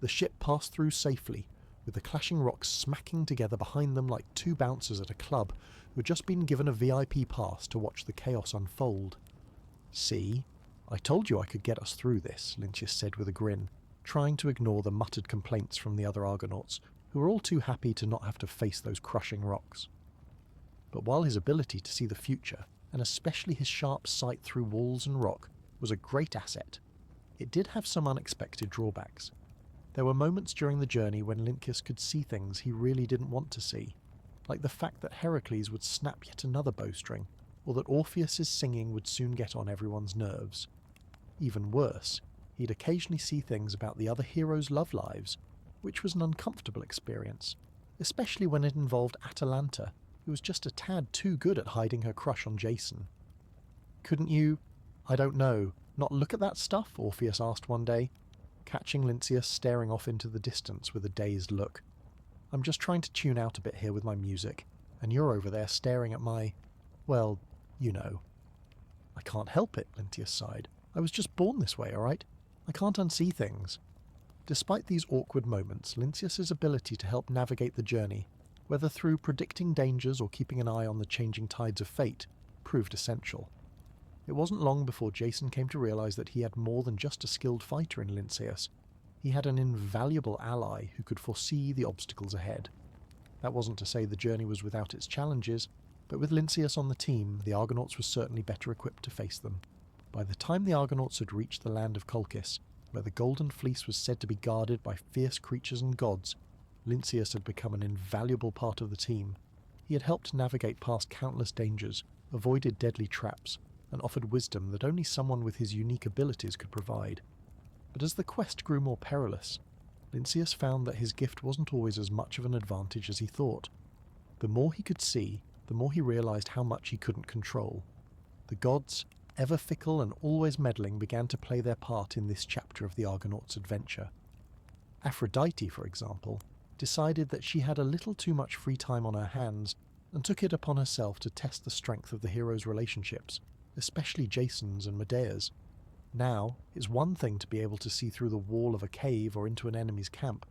A: The ship passed through safely, with the clashing rocks smacking together behind them like two bouncers at a club who had just been given a VIP pass to watch the chaos unfold. "See, I told you I could get us through this," Lynceus said with a grin, trying to ignore the muttered complaints from the other Argonauts, who were all too happy to not have to face those crushing rocks. But while his ability to see the future, and especially his sharp sight through walls and rock, was a great asset, it did have some unexpected drawbacks. There were moments during the journey when Lynceus could see things he really didn't want to see, like the fact that Heracles would snap yet another bowstring, or that Orpheus's singing would soon get on everyone's nerves. Even worse, he'd occasionally see things about the other heroes' love lives, which was an uncomfortable experience, especially when it involved Atalanta, who was just a tad too good at hiding her crush on Jason. "Couldn't you, I don't know, not look at that stuff?" Orpheus asked one day, catching Lynceus staring off into the distance with a dazed look. "I'm just trying to tune out a bit here with my music, and you're over there staring at my, well, you know." "I can't help it," Lynceus sighed. "I was just born this way, all right? I can't unsee things." Despite these awkward moments, Lynceus's ability to help navigate the journey, whether through predicting dangers or keeping an eye on the changing tides of fate, proved essential. It wasn't long before Jason came to realize that he had more than just a skilled fighter in Lynceus. He had an invaluable ally who could foresee the obstacles ahead. That wasn't to say the journey was without its challenges, but with Lynceus on the team, the Argonauts were certainly better equipped to face them. By the time the Argonauts had reached the land of Colchis, where the Golden Fleece was said to be guarded by fierce creatures and gods, Lynceus had become an invaluable part of the team. He had helped navigate past countless dangers, avoided deadly traps, and offered wisdom that only someone with his unique abilities could provide. But as the quest grew more perilous, Lynceus found that his gift wasn't always as much of an advantage as he thought. The more he could see, the more he realized how much he couldn't control. The gods, ever fickle and always meddling, began to play their part in this chapter of the Argonauts' adventure. Aphrodite, for example, decided that she had a little too much free time on her hands and took it upon herself to test the strength of the heroes' relationships, especially Jason's and Medea's. Now, it's one thing to be able to see through the wall of a cave or into an enemy's camp,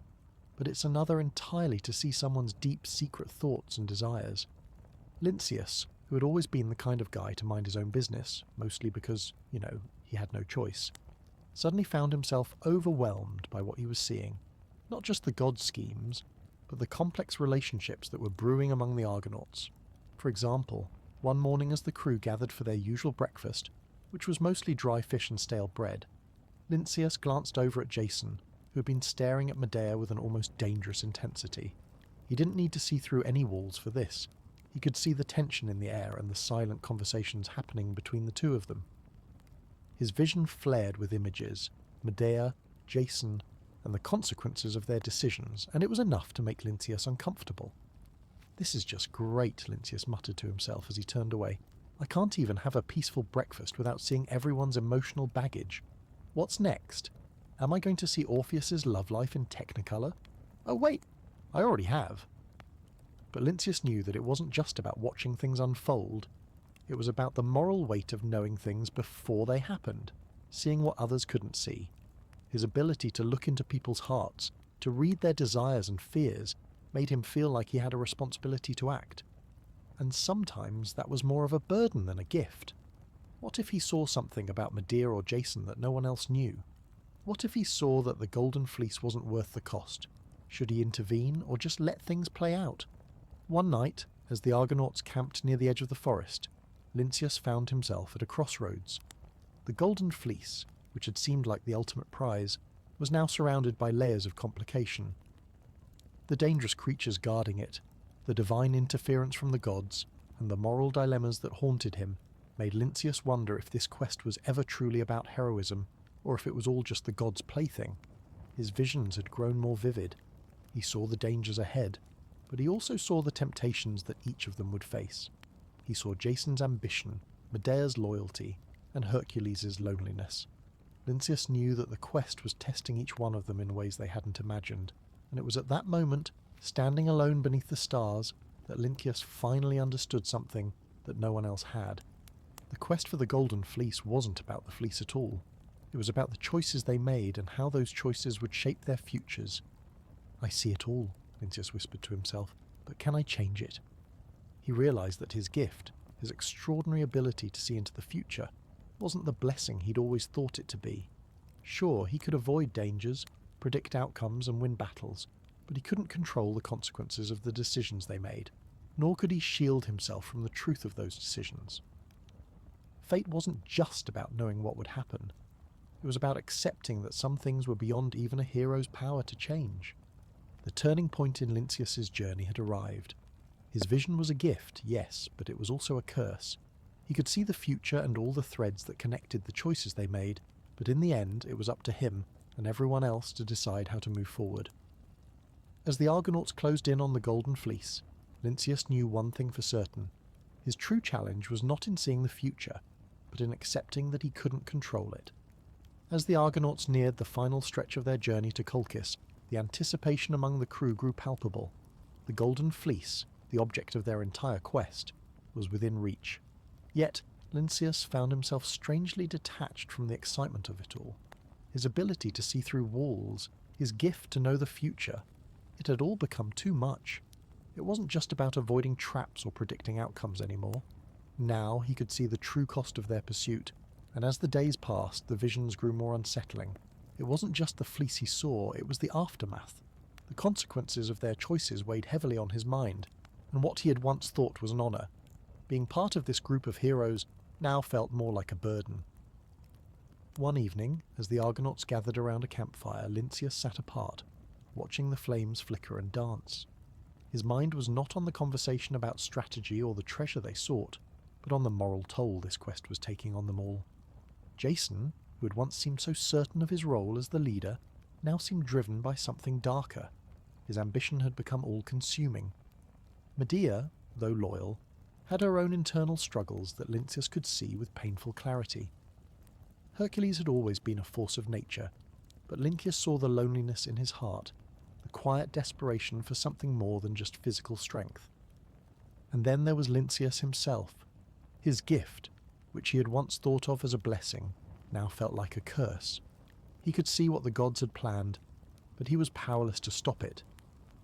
A: but it's another entirely to see someone's deep secret thoughts and desires. Lynceus, who had always been the kind of guy to mind his own business, mostly because, he had no choice, suddenly found himself overwhelmed by what he was seeing. Not just the god schemes, but the complex relationships that were brewing among the Argonauts. For example, one morning as the crew gathered for their usual breakfast, which was mostly dry fish and stale bread, Lynceus glanced over at Jason, who had been staring at Medea with an almost dangerous intensity. He didn't need to see through any walls for this. He could see the tension in the air and the silent conversations happening between the two of them. His vision flared with images, Medea, Jason, and the consequences of their decisions, and it was enough to make Lynceus uncomfortable. "This is just great," Lynceus muttered to himself as he turned away. "I can't even have a peaceful breakfast without seeing everyone's emotional baggage. What's next? Am I going to see Orpheus's love life in Technicolor? Oh wait, I already have." But Lynceus knew that it wasn't just about watching things unfold. It was about the moral weight of knowing things before they happened, seeing what others couldn't see. His ability to look into people's hearts, to read their desires and fears, made him feel like he had a responsibility to act. And sometimes that was more of a burden than a gift. What if he saw something about Medea or Jason that no one else knew? What if he saw that the Golden Fleece wasn't worth the cost? Should he intervene or just let things play out? One night, as the Argonauts camped near the edge of the forest, Lynceus found himself at a crossroads. The Golden Fleece, which had seemed like the ultimate prize, was now surrounded by layers of complication. The dangerous creatures guarding it, the divine interference from the gods, and the moral dilemmas that haunted him made Lynceus wonder if this quest was ever truly about heroism, or if it was all just the gods' plaything. His visions had grown more vivid. He saw the dangers ahead, but he also saw the temptations that each of them would face. He saw Jason's ambition, Medea's loyalty, and Hercules' loneliness. Lynceus knew that the quest was testing each one of them in ways they hadn't imagined, and it was at that moment, standing alone beneath the stars, that Lynceus finally understood something that no one else had. The quest for the Golden Fleece wasn't about the fleece at all. It was about the choices they made and how those choices would shape their futures. "I see it all," Lynceus whispered to himself, "but can I change it?" He realized that his gift, his extraordinary ability to see into the future, wasn't the blessing he'd always thought it to be. Sure, he could avoid dangers, predict outcomes, and win battles, but he couldn't control the consequences of the decisions they made, nor could he shield himself from the truth of those decisions. Fate wasn't just about knowing what would happen. It was about accepting that some things were beyond even a hero's power to change. The turning point in Lynceus's journey had arrived. His vision was a gift, yes, but it was also a curse. He could see the future and all the threads that connected the choices they made, but in the end it was up to him and everyone else to decide how to move forward. As the Argonauts closed in on the Golden Fleece, Lynceus knew one thing for certain. His true challenge was not in seeing the future, but in accepting that he couldn't control it. As the Argonauts neared the final stretch of their journey to Colchis, the anticipation among the crew grew palpable. The Golden Fleece, the object of their entire quest, was within reach. Yet, Lynceus found himself strangely detached from the excitement of it all. His ability to see through walls, his gift to know the future, it had all become too much. It wasn't just about avoiding traps or predicting outcomes anymore. Now he could see the true cost of their pursuit, and as the days passed, the visions grew more unsettling. It wasn't just the fleece he saw, it was the aftermath. The consequences of their choices weighed heavily on his mind, and what he had once thought was an honour, being part of this group of heroes, now felt more like a burden. One evening, as the Argonauts gathered around a campfire, Lynceus sat apart, watching the flames flicker and dance. His mind was not on the conversation about strategy or the treasure they sought, but on the moral toll this quest was taking on them all. Jason, who had once seemed so certain of his role as the leader, now seemed driven by something darker. His ambition had become all-consuming. Medea, though loyal, had her own internal struggles that Lynceus could see with painful clarity. Hercules had always been a force of nature, but Lynceus saw the loneliness in his heart, the quiet desperation for something more than just physical strength. And then there was Lynceus himself. His gift, which he had once thought of as a blessing, now felt like a curse. He could see what the gods had planned, but he was powerless to stop it.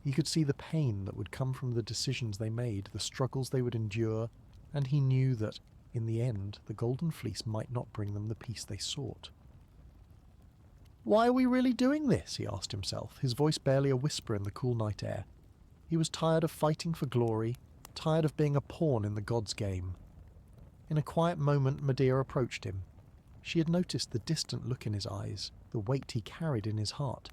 A: He could see the pain that would come from the decisions they made, the struggles they would endure, and he knew that, in the end, the Golden Fleece might not bring them the peace they sought. "Why are we really doing this?" he asked himself, his voice barely a whisper in the cool night air. He was tired of fighting for glory, tired of being a pawn in the gods' game. In a quiet moment, Medea approached him. She had noticed the distant look in his eyes, the weight he carried in his heart.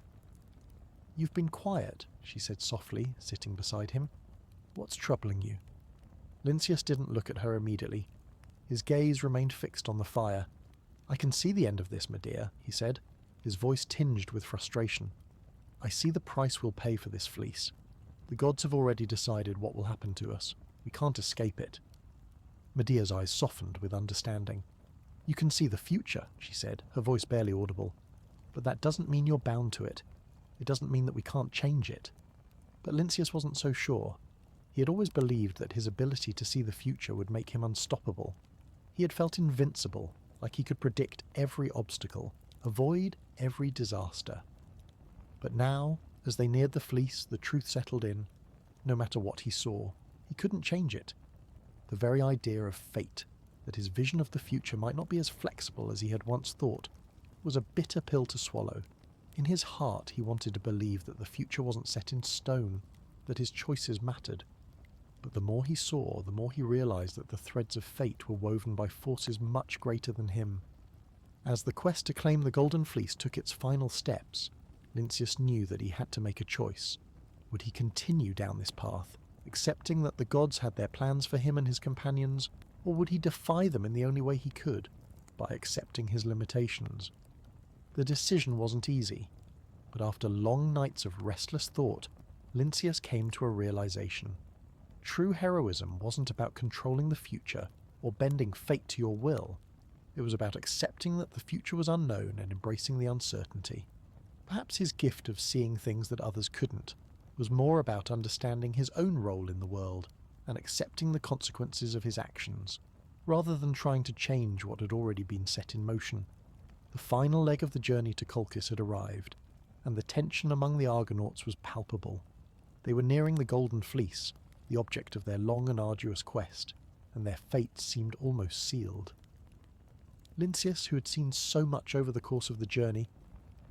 A: "You've been quiet," she said softly, sitting beside him. "What's troubling you?" Lynceus didn't look at her immediately. His gaze remained fixed on the fire. "I can see the end of this, Medea," he said, his voice tinged with frustration. "I see the price we'll pay for this fleece. The gods have already decided what will happen to us. We can't escape it." Medea's eyes softened with understanding. "You can see the future," she said, her voice barely audible. "But that doesn't mean you're bound to it. It doesn't mean that we can't change it." But Lynceus wasn't so sure. He had always believed that his ability to see the future would make him unstoppable. He had felt invincible, like he could predict every obstacle, avoid every disaster. But now, as they neared the fleece, the truth settled in. No matter what he saw, he couldn't change it. The very idea of fate, that his vision of the future might not be as flexible as he had once thought, was a bitter pill to swallow. In his heart he wanted to believe that the future wasn't set in stone, that his choices mattered. But the more he saw, the more he realized that the threads of fate were woven by forces much greater than him. As the quest to claim the Golden Fleece took its final steps, Lynceus knew that he had to make a choice. Would he continue down this path, accepting that the gods had their plans for him and his companions, or would he defy them in the only way he could, by accepting his limitations? The decision wasn't easy, but after long nights of restless thought, Lynceus came to a realization. True heroism wasn't about controlling the future or bending fate to your will. It was about accepting that the future was unknown and embracing the uncertainty. Perhaps his gift of seeing things that others couldn't was more about understanding his own role in the world and accepting the consequences of his actions, rather than trying to change what had already been set in motion. The final leg of the journey to Colchis had arrived, and the tension among the Argonauts was palpable. They were nearing the Golden Fleece, the object of their long and arduous quest, and their fate seemed almost sealed. Lynceus, who had seen so much over the course of the journey,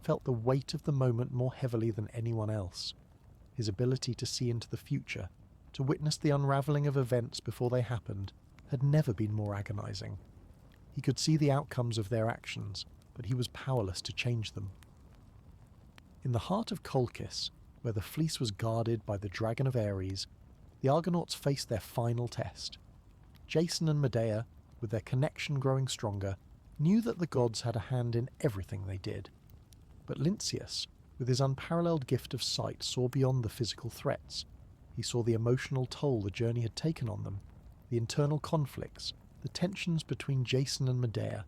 A: felt the weight of the moment more heavily than anyone else. his ability to see into the future, to witness the unravelling of events before they happened, had never been more agonizing. He could see the outcomes of their actions, but he was powerless to change them. In the heart of Colchis, where the fleece was guarded by the dragon of Ares, the Argonauts faced their final test. Jason and Medea, with their connection growing stronger, knew that the gods had a hand in everything they did. But Lynceus, with his unparalleled gift of sight, saw beyond the physical threats. He saw the emotional toll the journey had taken on them, the internal conflicts, the tensions between Jason and Medea,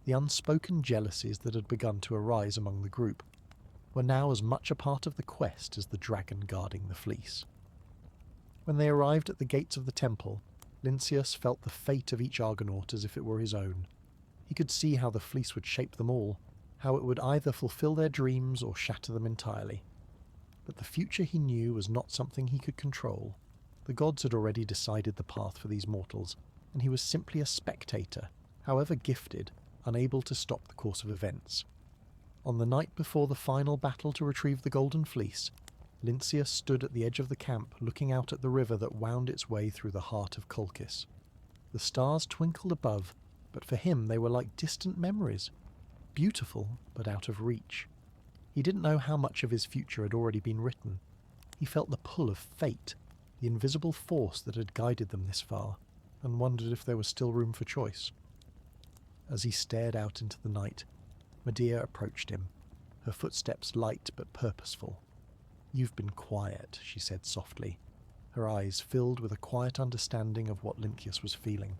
A: the unspoken jealousies that had begun to arise among the group, were now as much a part of the quest as the dragon guarding the fleece. When they arrived at the gates of the temple, Lynceus felt the fate of each Argonaut as if it were his own. He could see how the fleece would shape them all, how it would either fulfill their dreams or shatter them entirely. But the future, he knew, was not something he could control. The gods had already decided the path for these mortals, and he was simply a spectator, however gifted, unable to stop the course of events. On the night before the final battle to retrieve the Golden Fleece, Lynceus stood at the edge of the camp looking out at the river that wound its way through the heart of Colchis. The stars twinkled above, but for him they were like distant memories, beautiful but out of reach. He didn't know how much of his future had already been written. He felt the pull of fate, the invisible force that had guided them this far, and wondered if there was still room for choice. As he stared out into the night, Medea approached him, her footsteps light but purposeful. "You've been quiet," she said softly, her eyes filled with a quiet understanding of what Lynceus was feeling.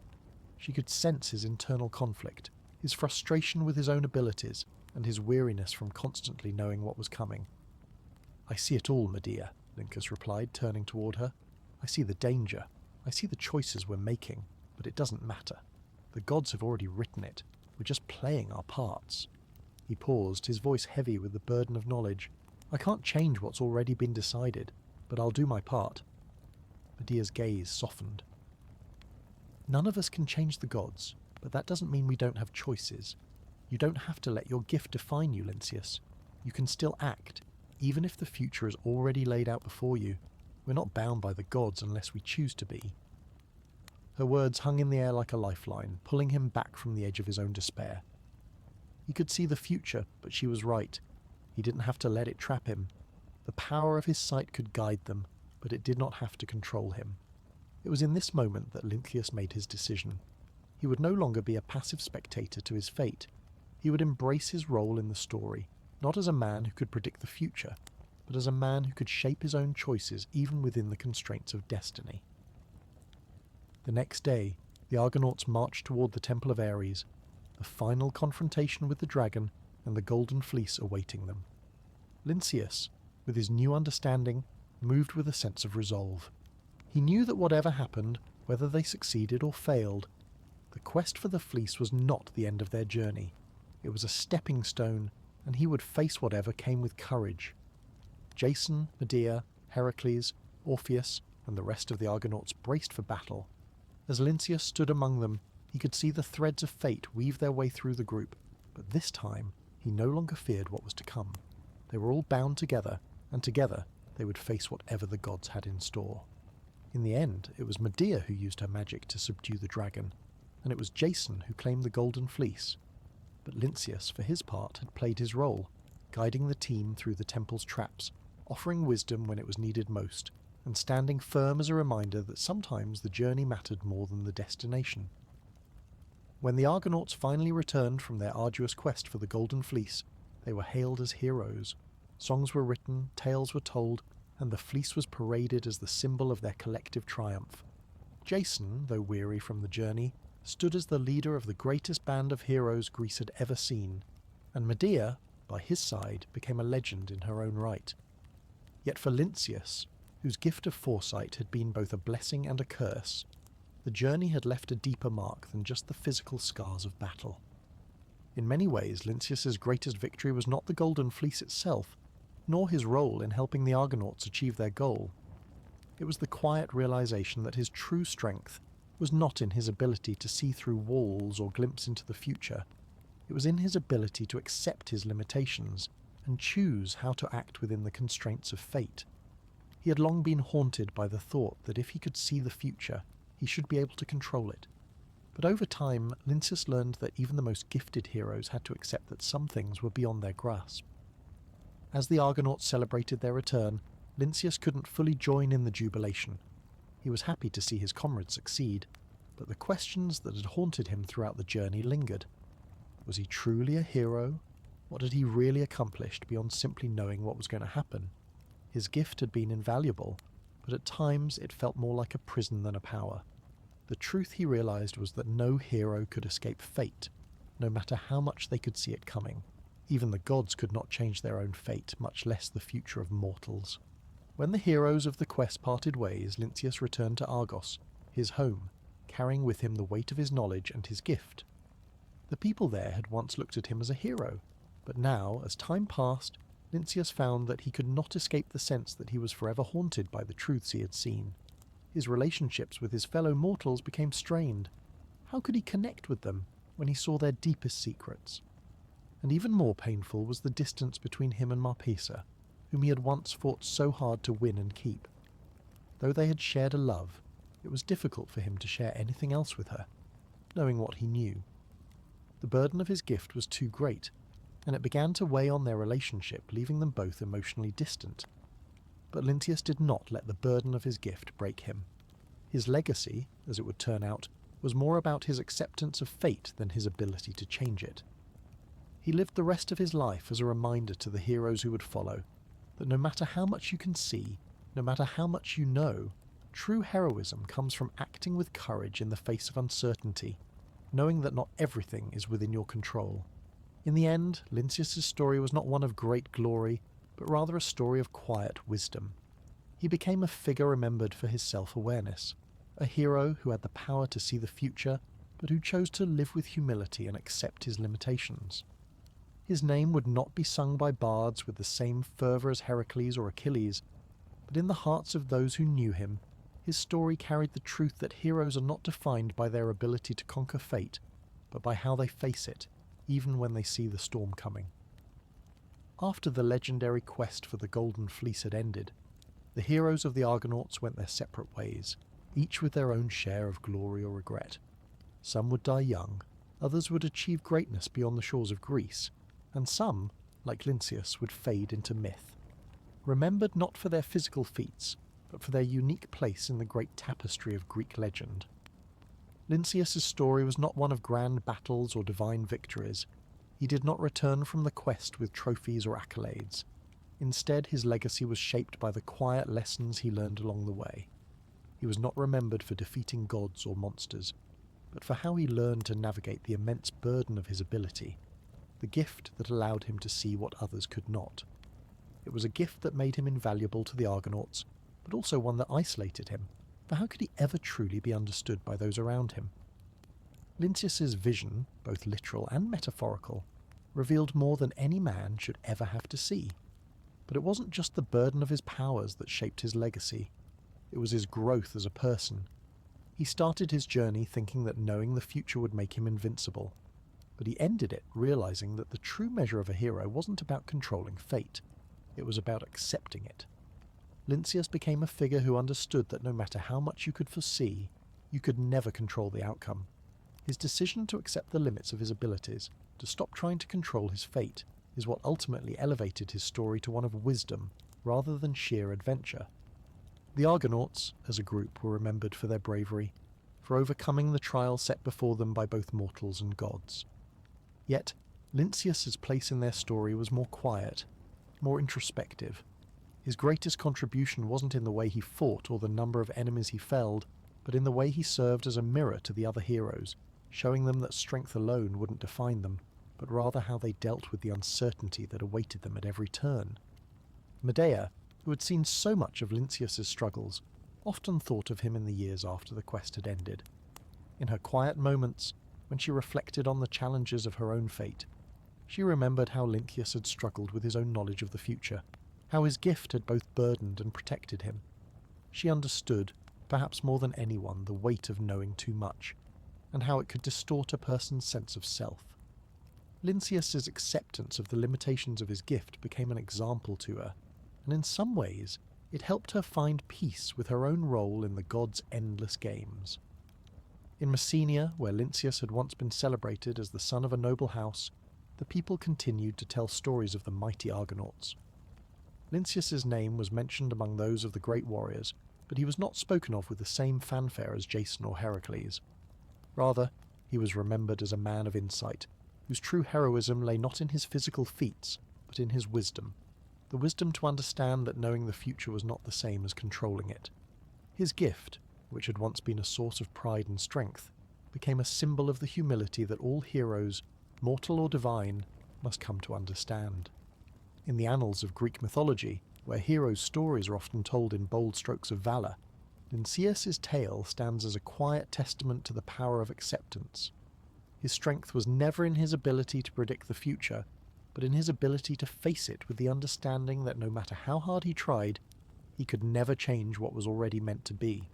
A: She could sense his internal conflict, his frustration with his own abilities, and his weariness from constantly knowing what was coming. "I see it all, Medea," Lynceus replied, turning toward her. "I see the danger. I see the choices we're making, but it doesn't matter. The gods have already written it. We're just playing our parts." He paused, his voice heavy with the burden of knowledge. "I can't change what's already been decided, but I'll do my part." Medea's gaze softened. "None of us can change the gods, but that doesn't mean we don't have choices. You don't have to let your gift define you, Lynceus. You can still act, even if the future is already laid out before you. We're not bound by the gods unless we choose to be." Her words hung in the air like a lifeline, pulling him back from the edge of his own despair. He could see the future, but she was right. He didn't have to let it trap him. The power of his sight could guide them, but it did not have to control him. It was in this moment that Lynceus made his decision. He would no longer be a passive spectator to his fate. He would embrace his role in the story, not as a man who could predict the future, but as a man who could shape his own choices even within the constraints of destiny. The next day, the Argonauts marched toward the Temple of Ares, the final confrontation with the dragon and the Golden Fleece awaiting them. Lynceus, with his new understanding, moved with a sense of resolve. He knew that whatever happened, whether they succeeded or failed, the quest for the fleece was not the end of their journey. It was a stepping stone, and he would face whatever came with courage. Jason, Medea, Heracles, Orpheus, and the rest of the Argonauts braced for battle. As Lynceus stood among them, he could see the threads of fate weave their way through the group, but this time he no longer feared what was to come. They were all bound together, and together they would face whatever the gods had in store. In the end, it was Medea who used her magic to subdue the dragon, and it was Jason who claimed the Golden Fleece. But Lynceus, for his part, had played his role, guiding the team through the temple's traps, offering wisdom when it was needed most, and standing firm as a reminder that sometimes the journey mattered more than the destination. When the Argonauts finally returned from their arduous quest for the Golden Fleece, they were hailed as heroes. Songs were written, tales were told, and the fleece was paraded as the symbol of their collective triumph. Jason, though weary from the journey, stood as the leader of the greatest band of heroes Greece had ever seen, and Medea, by his side, became a legend in her own right. Yet for Lynceus, whose gift of foresight had been both a blessing and a curse, the journey had left a deeper mark than just the physical scars of battle. In many ways, Lynceus's greatest victory was not the Golden Fleece itself, nor his role in helping the Argonauts achieve their goal. It was the quiet realization that his true strength was not in his ability to see through walls or glimpse into the future. It was in his ability to accept his limitations and choose how to act within the constraints of fate. He had long been haunted by the thought that if he could see the future, he should be able to control it. But over time, Lynceus learned that even the most gifted heroes had to accept that some things were beyond their grasp. As the Argonauts celebrated their return, Lynceus couldn't fully join in the jubilation. He was happy to see his comrades succeed, but the questions that had haunted him throughout the journey lingered. Was he truly a hero? What had he really accomplished beyond simply knowing what was going to happen? His gift had been invaluable, but at times it felt more like a prison than a power. The truth he realized was that no hero could escape fate, no matter how much they could see it coming. Even the gods could not change their own fate, much less the future of mortals. When the heroes of the quest parted ways, Lynceus returned to Argos, his home, carrying with him the weight of his knowledge and his gift. The people there had once looked at him as a hero, but now, as time passed, Lynceus found that he could not escape the sense that he was forever haunted by the truths he had seen. His relationships with his fellow mortals became strained. How could he connect with them when he saw their deepest secrets? And even more painful was the distance between him and Marpessa, whom he had once fought so hard to win and keep. Though they had shared a love, it was difficult for him to share anything else with her, knowing what he knew. The burden of his gift was too great, and it began to weigh on their relationship, leaving them both emotionally distant. But Lynceus did not let the burden of his gift break him. His legacy, as it would turn out, was more about his acceptance of fate than his ability to change it. He lived the rest of his life as a reminder to the heroes who would follow that no matter how much you can see, no matter how much you know, true heroism comes from acting with courage in the face of uncertainty, knowing that not everything is within your control. In the end, Lynceus' story was not one of great glory, but rather a story of quiet wisdom. He became a figure remembered for his self-awareness, a hero who had the power to see the future, but who chose to live with humility and accept his limitations. His name would not be sung by bards with the same fervour as Heracles or Achilles, but in the hearts of those who knew him, his story carried the truth that heroes are not defined by their ability to conquer fate, but by how they face it, even when they see the storm coming. After the legendary quest for the Golden Fleece had ended, the heroes of the Argonauts went their separate ways, each with their own share of glory or regret. Some would die young, others would achieve greatness beyond the shores of Greece, and some, like Lynceus, would fade into myth, remembered not for their physical feats, but for their unique place in the great tapestry of Greek legend. Lynceus' story was not one of grand battles or divine victories. He did not return from the quest with trophies or accolades. Instead, his legacy was shaped by the quiet lessons he learned along the way. He was not remembered for defeating gods or monsters, but for how he learned to navigate the immense burden of his ability, the gift that allowed him to see what others could not. It was a gift that made him invaluable to the Argonauts, but also one that isolated him, for how could he ever truly be understood by those around him? Lynceus' vision, both literal and metaphorical, revealed more than any man should ever have to see. But it wasn't just the burden of his powers that shaped his legacy. It was his growth as a person. He started his journey thinking that knowing the future would make him invincible, but he ended it realizing that the true measure of a hero wasn't about controlling fate. It was about accepting it. Lynceus became a figure who understood that no matter how much you could foresee, you could never control the outcome. His decision to accept the limits of his abilities, to stop trying to control his fate, is what ultimately elevated his story to one of wisdom rather than sheer adventure. The Argonauts, as a group, were remembered for their bravery, for overcoming the trial set before them by both mortals and gods. Yet, Lynceus' place in their story was more quiet, more introspective. His greatest contribution wasn't in the way he fought or the number of enemies he felled, but in the way he served as a mirror to the other heroes, showing them that strength alone wouldn't define them, but rather how they dealt with the uncertainty that awaited them at every turn. Medea, who had seen so much of Lynceus' struggles, often thought of him in the years after the quest had ended. In her quiet moments, when she reflected on the challenges of her own fate, she remembered how Lynceus had struggled with his own knowledge of the future, how his gift had both burdened and protected him. She understood, perhaps more than anyone, the weight of knowing too much, and how it could distort a person's sense of self. Lynceus' acceptance of the limitations of his gift became an example to her, and in some ways, It helped her find peace with her own role in the gods' endless games. In Messenia, where Lynceus had once been celebrated as the son of a noble house, the people continued to tell stories of the mighty Argonauts. Lynceus's name was mentioned among those of the great warriors, but he was not spoken of with the same fanfare as Jason or Heracles. Rather, he was remembered as a man of insight, whose true heroism lay not in his physical feats, but in his wisdom. The wisdom to understand that knowing the future was not the same as controlling it. His gift, which had once been a source of pride and strength, became a symbol of the humility that all heroes, mortal or divine, must come to understand. In the annals of Greek mythology, where heroes' stories are often told in bold strokes of valour, Lynceus's tale stands as a quiet testament to the power of acceptance. His strength was never in his ability to predict the future, but in his ability to face it with the understanding that no matter how hard he tried, he could never change what was already meant to be.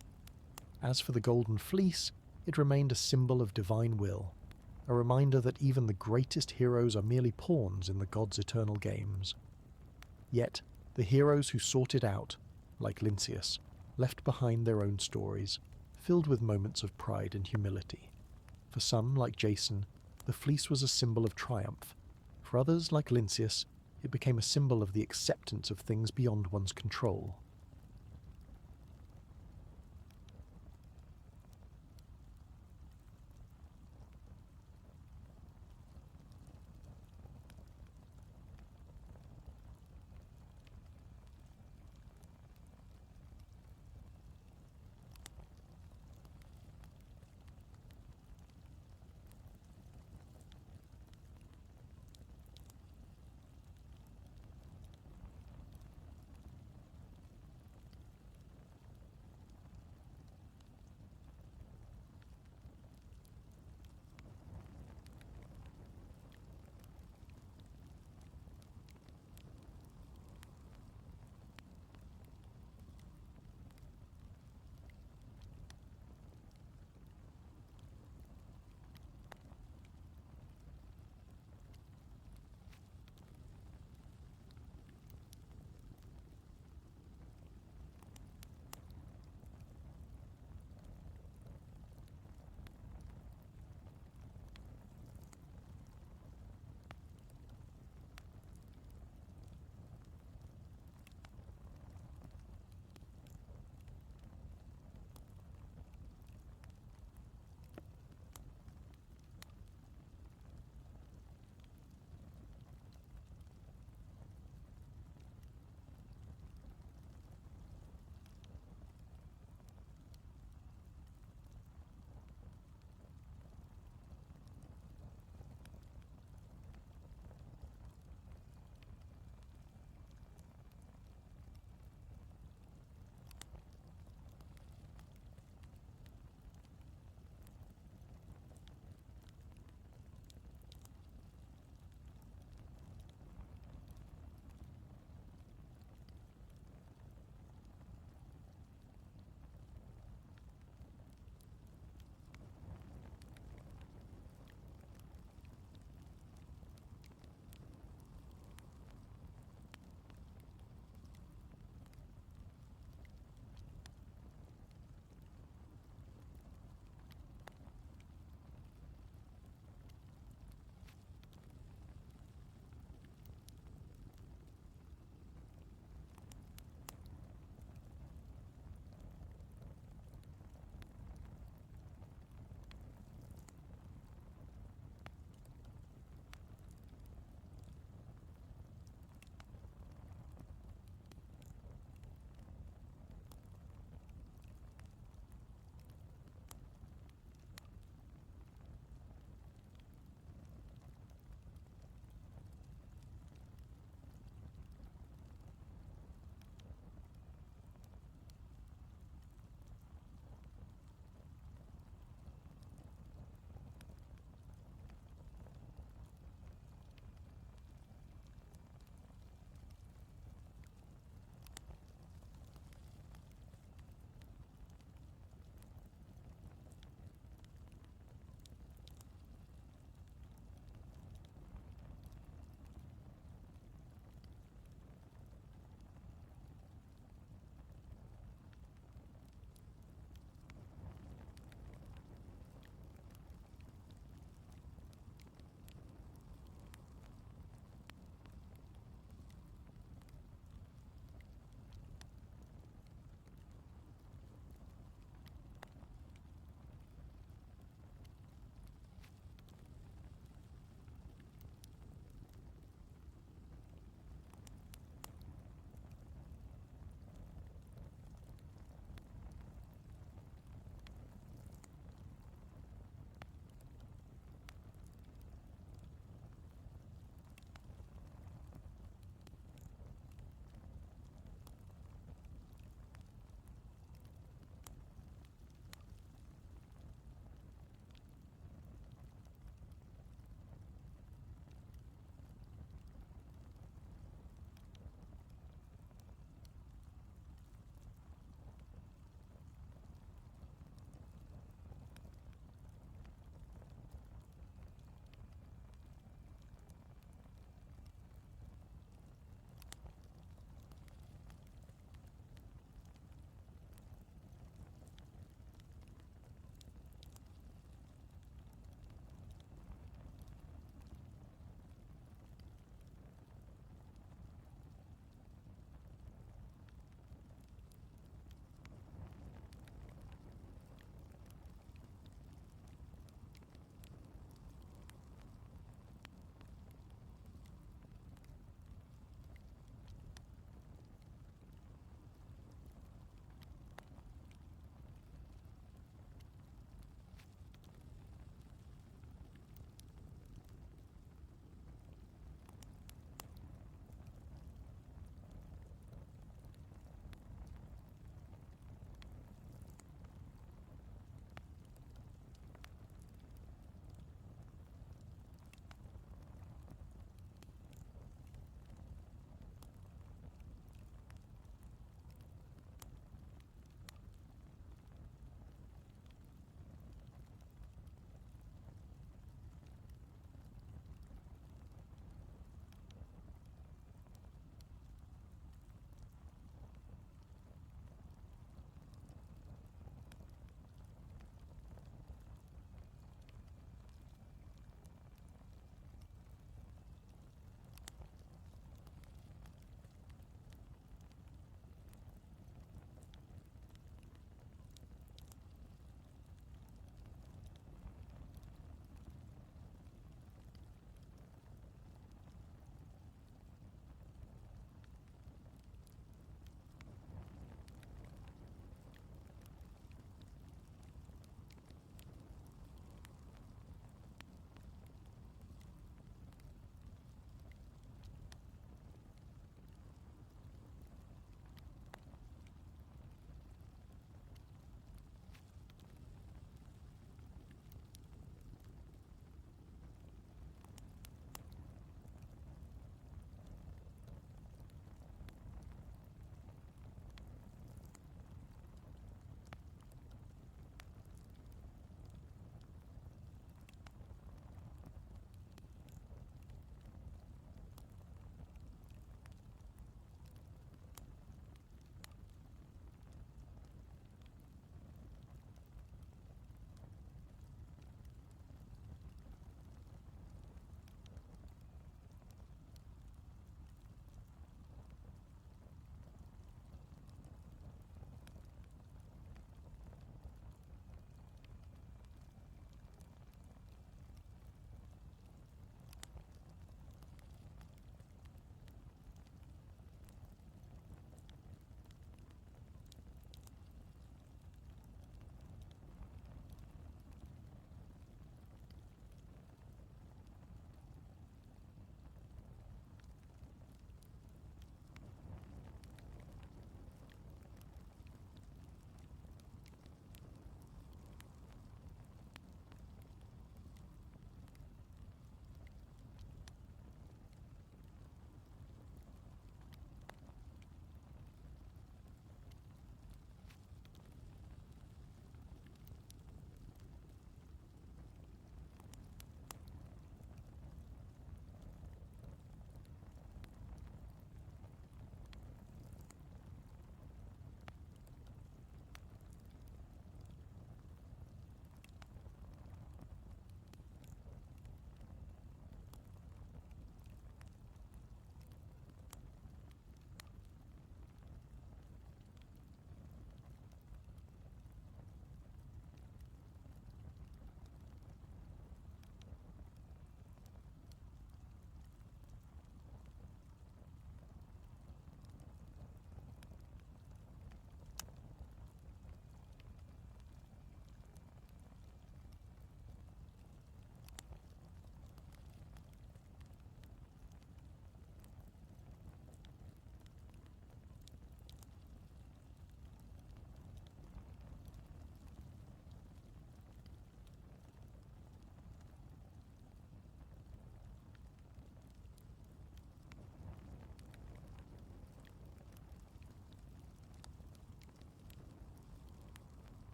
A: As for the Golden Fleece, it remained a symbol of divine will, a reminder that even the greatest heroes are merely pawns in the gods' eternal games. Yet, the heroes who sought it out, like Lynceus, left behind their own stories, filled with moments of pride and humility. For some, like Jason, the fleece was a symbol of triumph. For others, like Lynceus, it became a symbol of the acceptance of things beyond one's control.